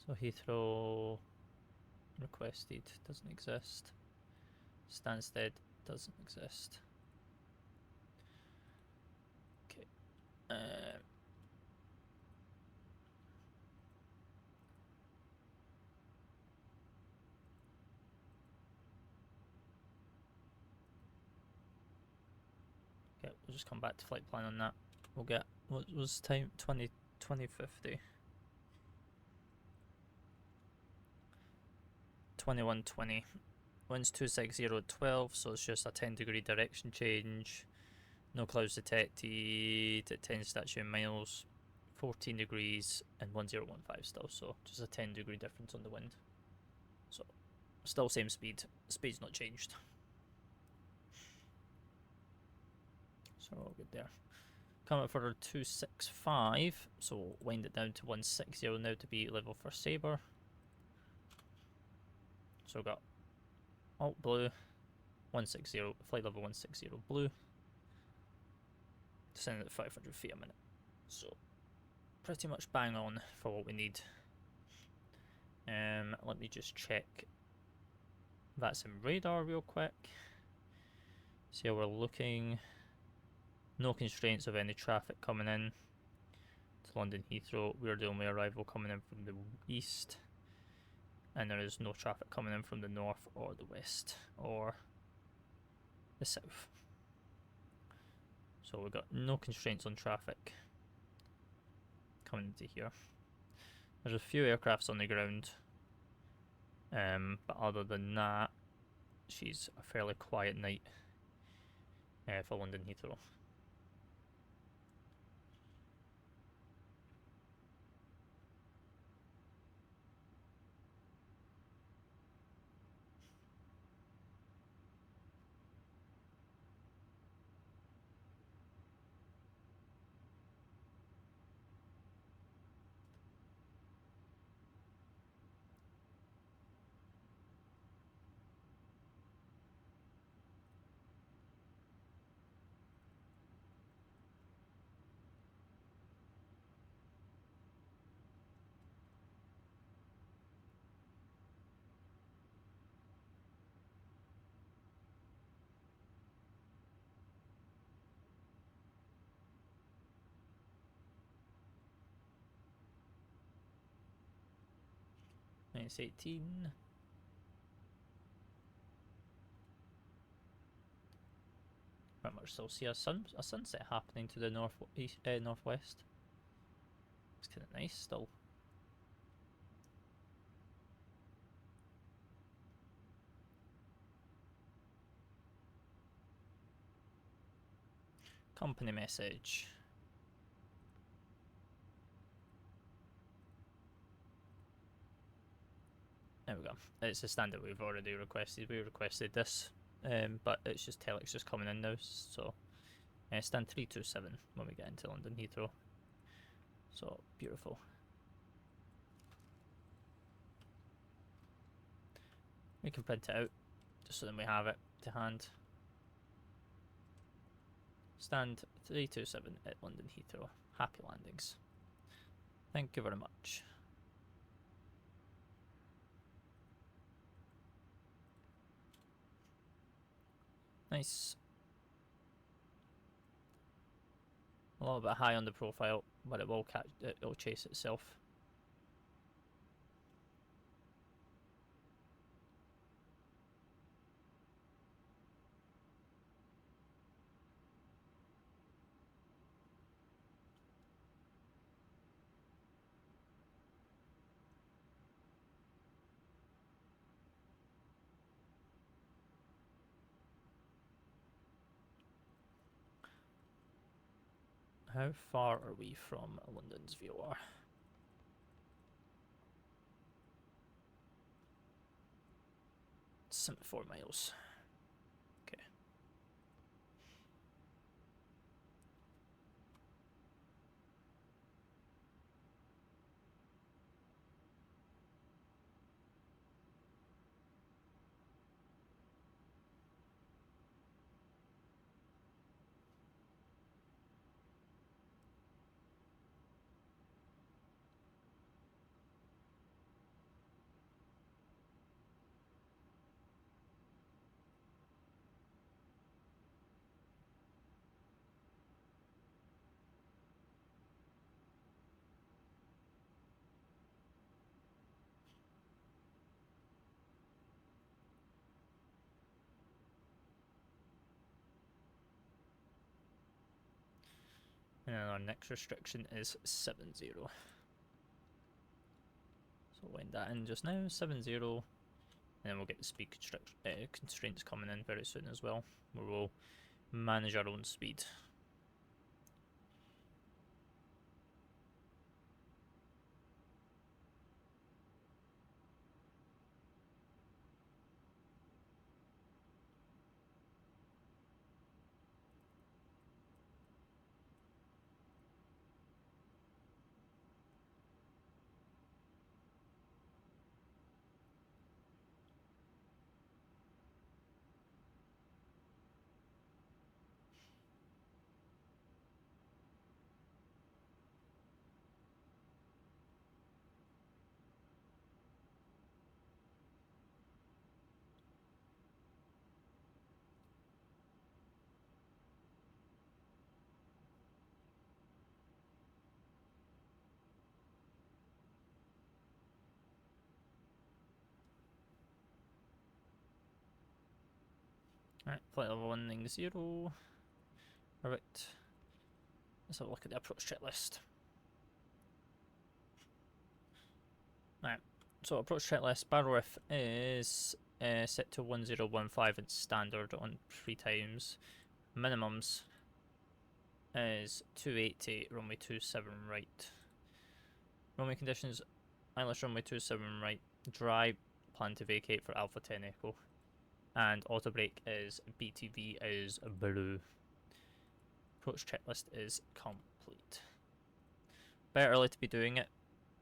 So Heathrow requested doesn't exist. Stansted doesn't exist. Okay. Okay, we'll just come back to flight plan on that. We'll get, what was time? 2050. 2120. Winds 260 at 12, so it's just a 10-degree direction change. No clouds detected at 10 statute miles. 14 degrees and 1015 still, so just a 10-degree difference on the wind. So still same speed. Speed's not changed. So we're all good there. Coming for our 265, so we'll wind it down to 160 now to be level for Sabre. So we've got alt blue, 160, flight level 160 blue. Descending at 500 feet a minute. So pretty much bang on for what we need. Let me just check that's in radar real quick. See how we're looking. No constraints of any traffic coming in to London Heathrow. We're the only arrival coming in from the east, and there is no traffic coming in from the north or the west or the south. So we've got no constraints on traffic coming into here. There's a few aircrafts on the ground, but other than that, she's a fairly quiet night for London Heathrow. Minus 18. Pretty much still see a sunset happening to the northwest. It's kind of nice still. Company message. There we go. It's a standard we've already requested. We requested this, but it's just telex just coming in now. So stand 327 when we get into London Heathrow. So beautiful. We can print it out just so then we have it to hand. Stand 327 at London Heathrow. Happy landings. Thank you very much. Nice. A little bit high on the profile, but it will catch. It will chase itself. How far are we from London's VOR? 74 miles. Okay. And our next restriction is 70. So we'll wind that in just now, 70. And then we'll get the speed constraints coming in very soon as well, where we'll manage our own speed. Right, flight level 190. Alright. Let's have a look at the approach checklist. Right, so approach checklist, barrel lift is set to 1015 in standard on 3 times. Minimums is 280, runway 27 right. Runway conditions, ILS runway 27 right, dry, plan to vacate for Alpha 10 Echo. And auto brake is BTV is blue. Approach checklist is complete. Better early to be doing it,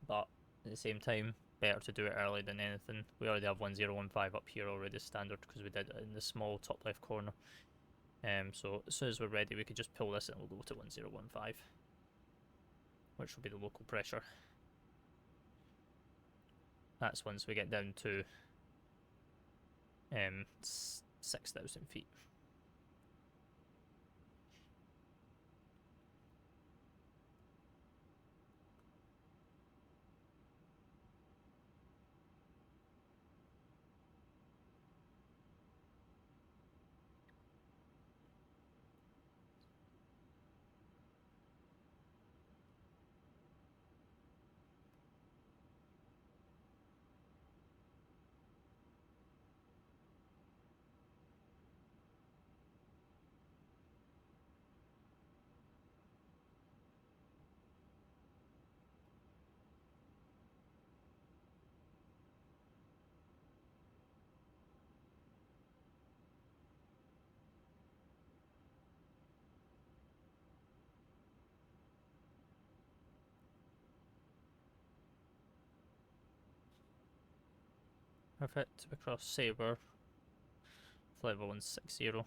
but at the same time, better to do it early than anything. We already have 1015 up here already standard because we did it in the small top left corner. So as soon as we're ready, we could just pull this and we'll go to 1015, which will be the local pressure. That's once we get down to 6,000 feet. Perfect, across Sabre, flight level 160.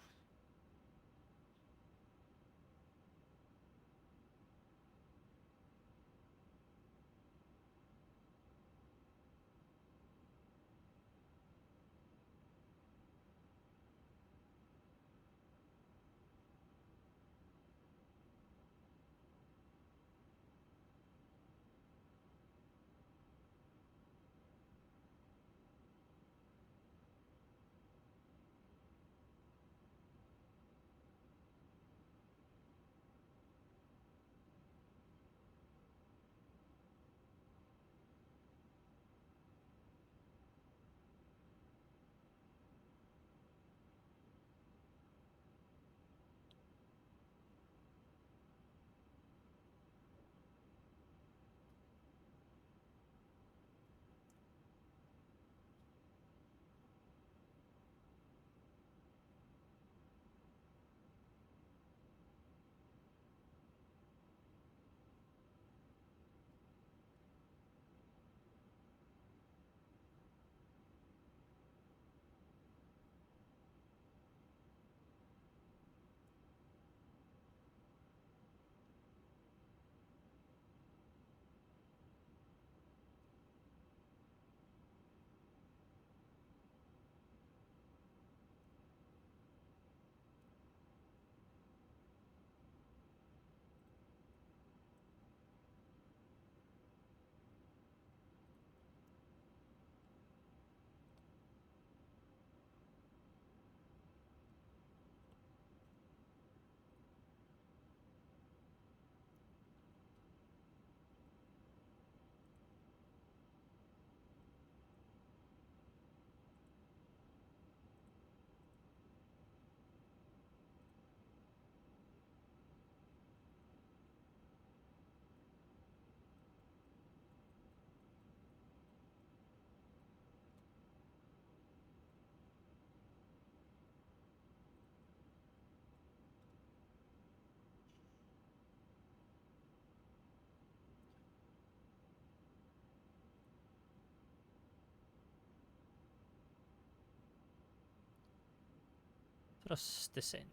Thrust descent.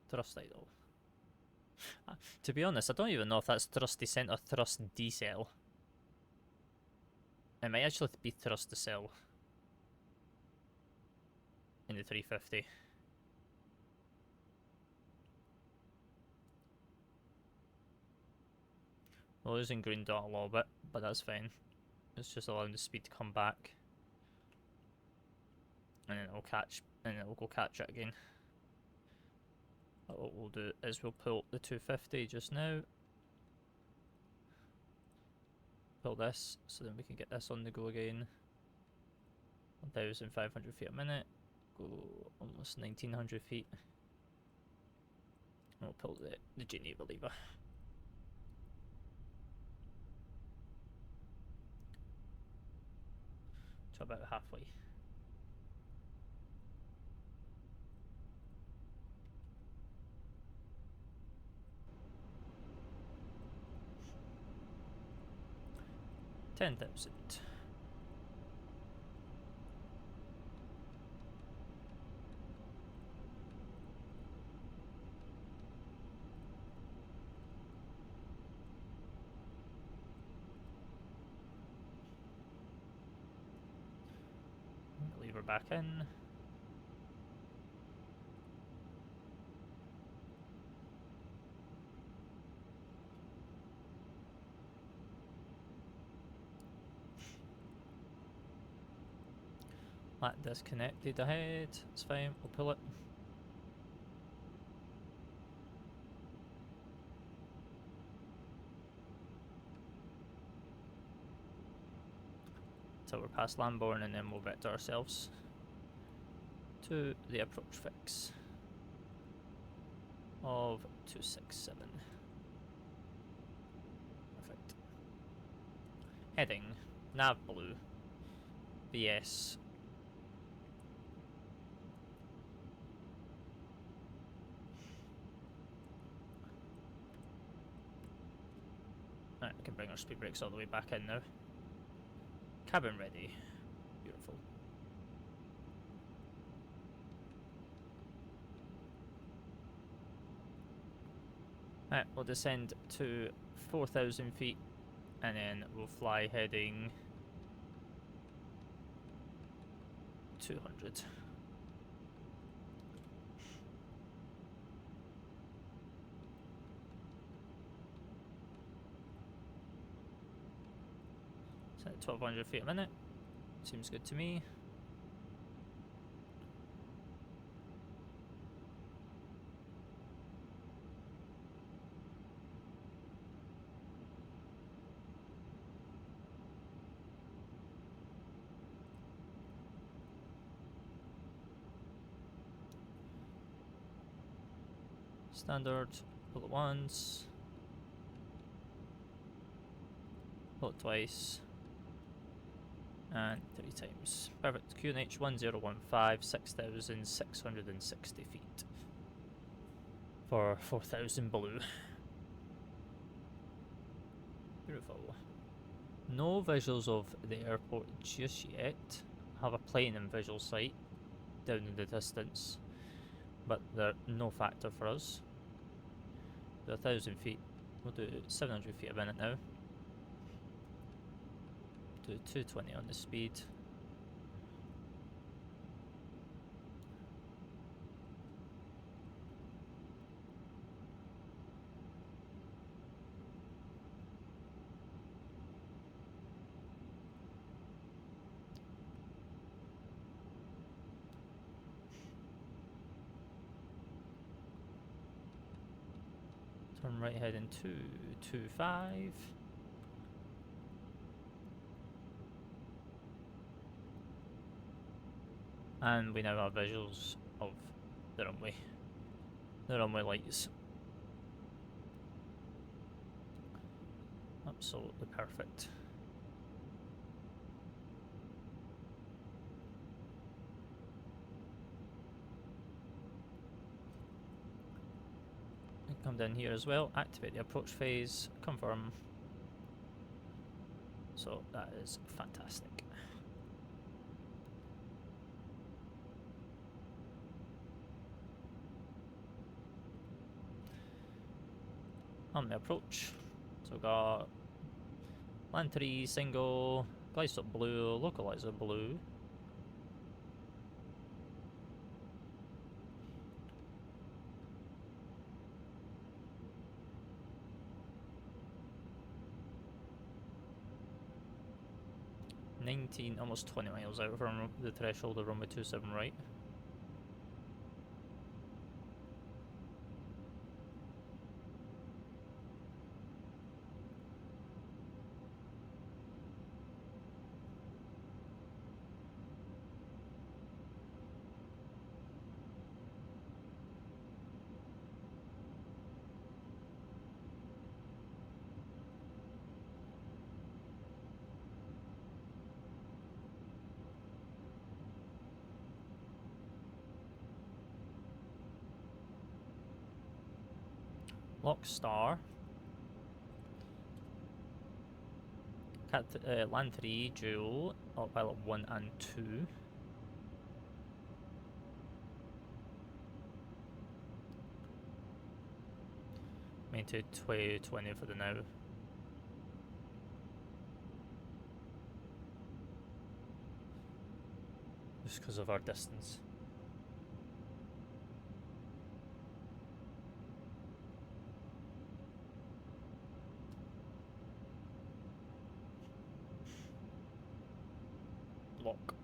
Thrust idle. To be honest, I don't even know if that's thrust descent or thrust decel. It might actually be thrust decel in the 350. We're losing green dot a little bit, but that's fine. It's just allowing the speed to come back. And then it'll catch, and then it'll go catch it again. But what we'll do is we'll pull the 250 just now. Pull this, so then we can get this on the go again. 1,500 feet a minute. Go almost 1,900 feet. And we'll pull the Geneva lever. To about halfway. $10,000. Lever back in. That disconnected ahead, it's fine, we'll pull it. Till we're past Lambourne, and then we'll vector ourselves to the approach fix of 267. Perfect. Heading, nav blue, VS. Right, we can bring our speed brakes all the way back in now. Cabin ready. Beautiful. Right, we'll descend to 4,000 feet and then we'll fly heading 200. So 1,200 feet a minute. Seems good to me. Standard, pull it once, pull it twice, and 3 times. Perfect. QNH 1015, 6,660 feet for 4,000 blue. Beautiful. No visuals of the airport just yet. Have a plane in visual sight down in the distance, but they're no factor for us. The 1,000 feet, we'll do 700 feet a minute now. Do 220 on the speed. Turn right heading 225. And we now have visuals of the runway lights. Absolutely perfect. Come down here as well, activate the approach phase, confirm. So that is fantastic. On the approach, so we've got land 3 single, glide up blue, localizer blue. Almost 20 miles out from the threshold of runway 27 right. Lock star. Land 3 dual, autopilot 1 and 2. Main to 20 for the now. Just because of our distance. Lock.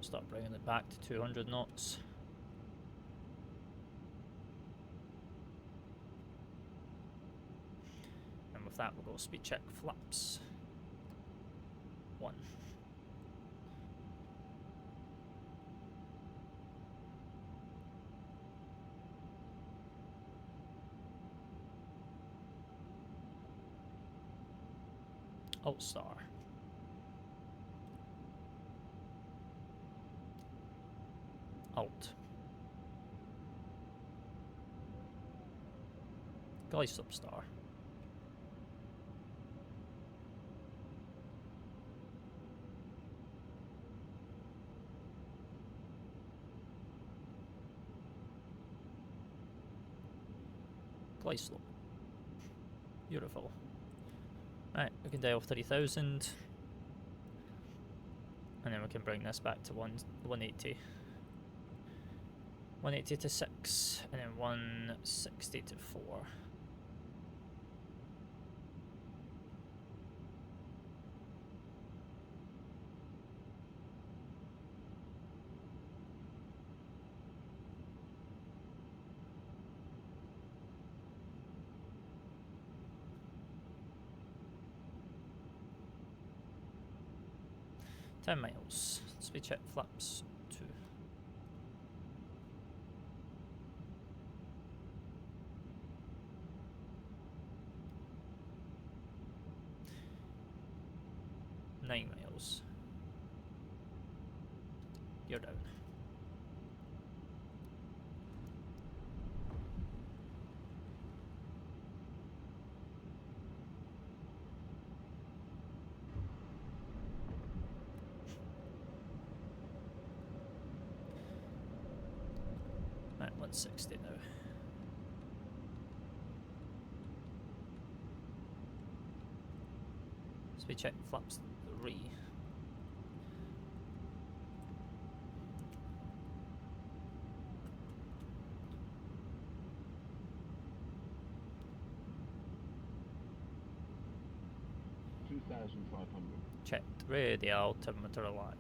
Start bringing it back to 200 knots. And with that, we'll go speed check flaps. 1. Alt star. Alt. Guy substar. Glide slope. Beautiful. Right, we can dial 30,000. And then we can bring this back to 180. 180 to 6, and then 160 to 4. $10 miles. Speed check flaps 2. $9 miles. You're down. Right, 160 now. Speed check flaps 3. Checked radio altimeter alive.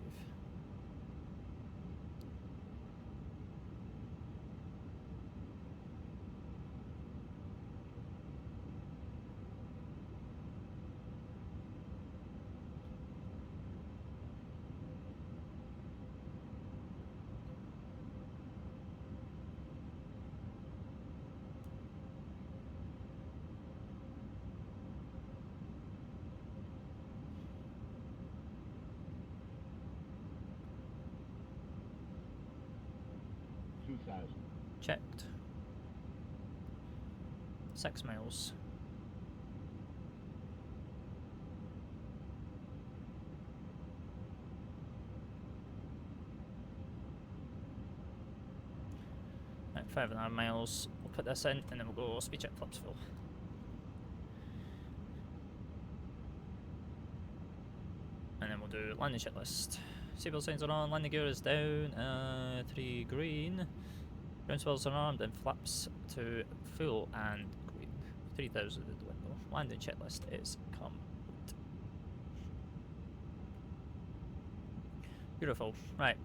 2000. Checked. 6 miles. Right, 5.5 miles. We'll put this in and then we'll go speed check flaps full. And then we'll do landing checklist. Seatbelt signs are on, landing gear is down, 3 green. Ground swells are armed and flaps to full and green. 3000 at the window. Landing checklist is complete. Beautiful. Right.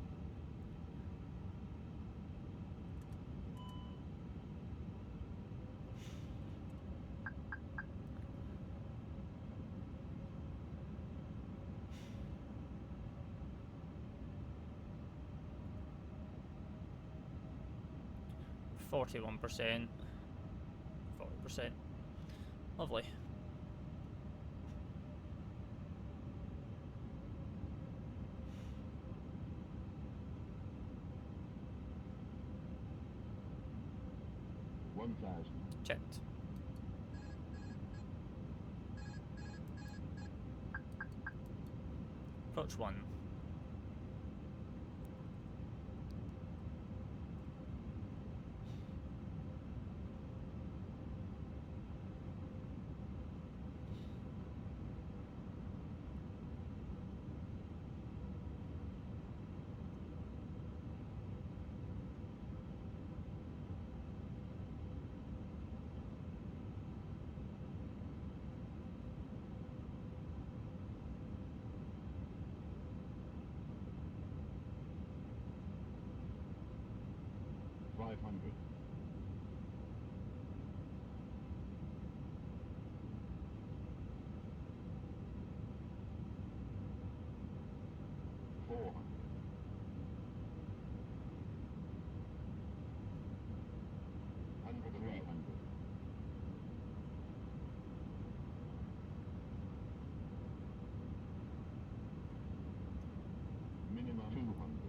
%, 40%. Lovely. Checked. Approach 1.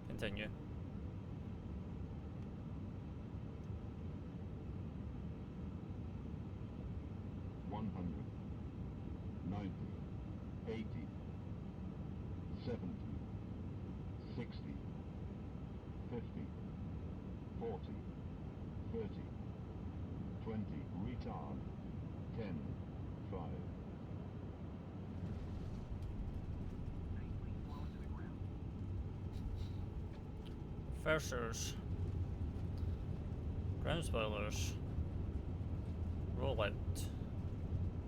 Continue. $100, $90, $80, $70, $60, $50, $40, $30, $20, retard, 10, 5. Reversers, ground spoilers, rollout,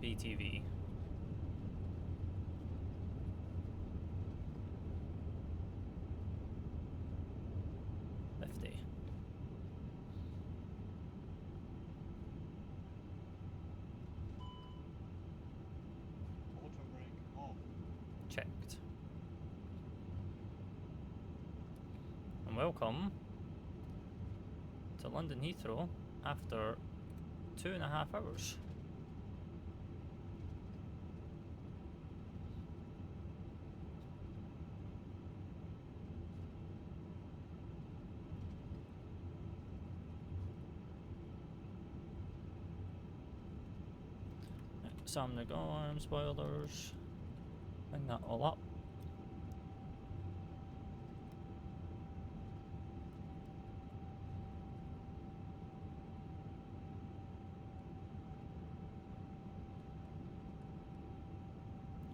BTV. Checked. And welcome to London Heathrow after 2.5 hours. Some the arm spoilers. Bring that all up.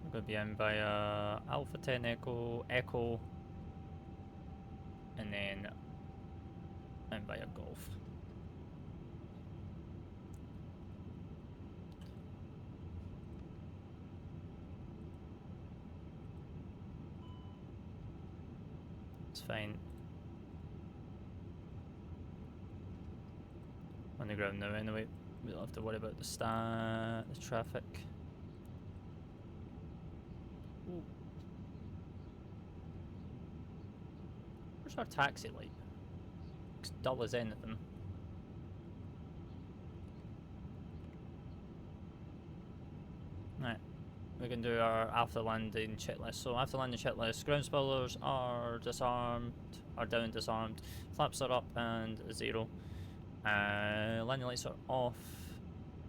We're going to be in by Alpha 10 Echo, and then in by a Golf. It's fine. On the ground now anyway. We don't have to worry about the traffic. Ooh. Where's our taxi light? Looks dull as anything. Right. We can do our after landing checklist. So after landing checklist, ground spoilers are disarmed. are down, disarmed. Flaps are up and 0. Landing lights are off.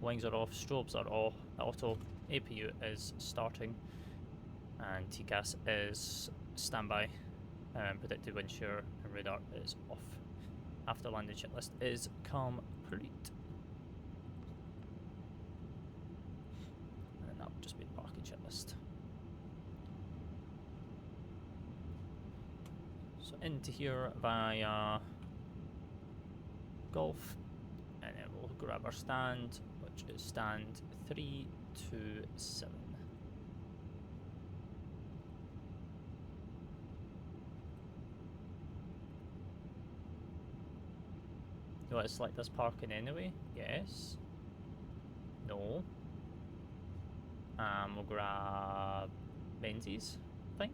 Wings are off. Strobes are off. Auto. APU is starting. And TCAS is standby. Predicted wind shear and radar is off. After landing checklist is complete. And then that will just be the parking checklist. So into here via Golf, and then we'll grab our stand, which is stand 327. You want to select this parking anyway? Yes. No. We'll grab Menzies, I think.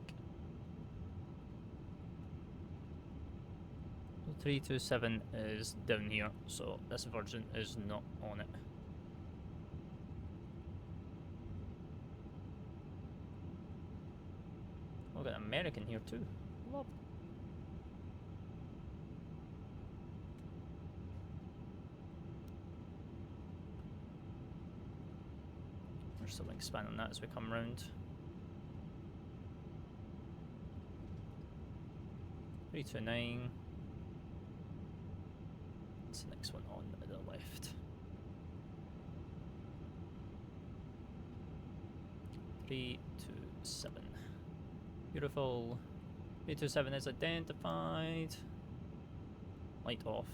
327 is down here, so this Virgin is not on it. We've got an American here too. Love. There's the wing span on that as we come round. 329. What's the next one on the left? 327. Beautiful. 327 is identified. Light off.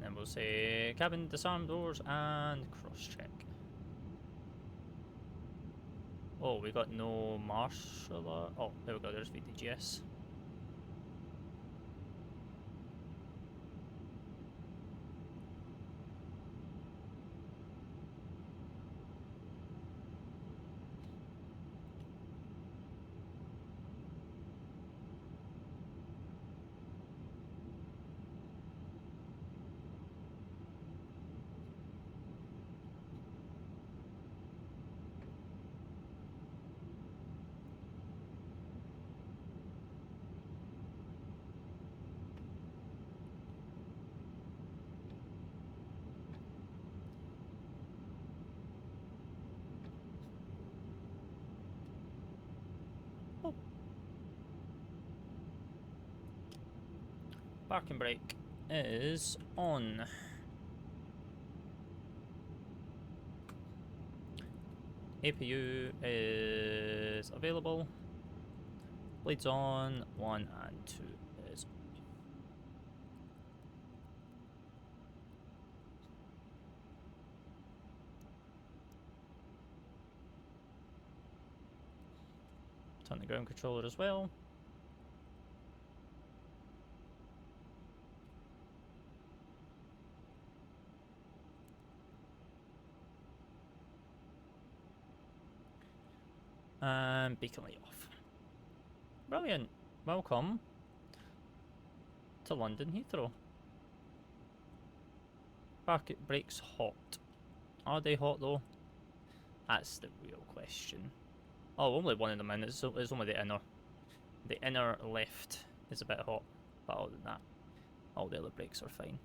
Then we'll say cabin, disarm doors, and cross check. Oh, we got no marshal. Oh, there we go. There's VDGS. Parking brake is on. APU is available. Blades on. 1 and 2 is on. Turn the ground controller as well. And beacon light off. Brilliant. Welcome to London Heathrow. Parking brakes hot. Are they hot though? That's the real question. Oh, only one of them in. It's only the inner. The inner left is a bit hot, but other than that, all the other brakes are fine.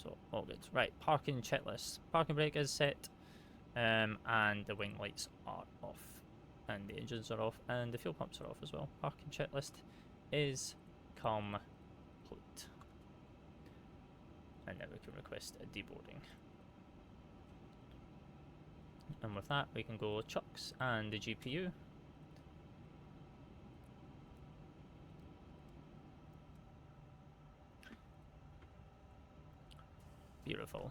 So all good. Right, parking checklist. Parking brake is set. And the wing lights are off, and the engines are off, and the fuel pumps are off as well. Parking checklist is complete. And now we can request a deboarding. And with that, we can go chucks and the GPU. Beautiful.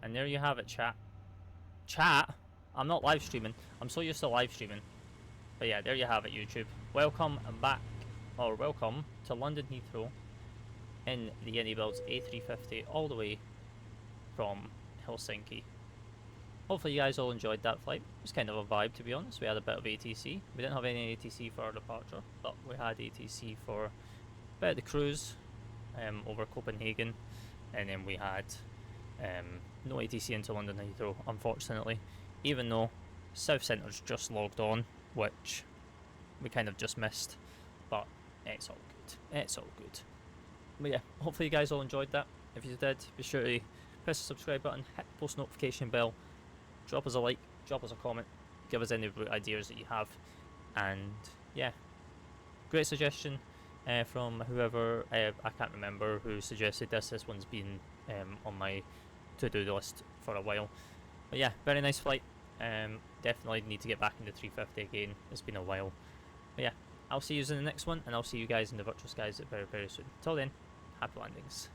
And there you have it, chat. Chat? I'm not live streaming. I'm so used to live streaming. But yeah, there you have it, YouTube. Welcome back, or welcome to London Heathrow in the Inibuilds A350 all the way from Helsinki. hopefully you guys all enjoyed that flight. It was kind of a vibe, to be honest. We had a bit of ATC. We didn't have any ATC for our departure, but we had ATC for a bit of the cruise over Copenhagen, and then we had no ATC into London Heathrow, unfortunately, even though South Centre's just logged on, which we kind of just missed, but it's all good. It's all good. But yeah, hopefully you guys all enjoyed that. If you did, be sure to press the subscribe button, hit the post notification bell, drop us a like, drop us a comment, give us any ideas that you have, and yeah, great suggestion from whoever, I can't remember who suggested this. This one's been on my to-do list for a while. But yeah, very nice flight. Definitely need to get back into 350 again. It's been a while. But yeah, I'll see you in the next one, and I'll see you guys in the virtual skies very, very soon. Till then, happy landings.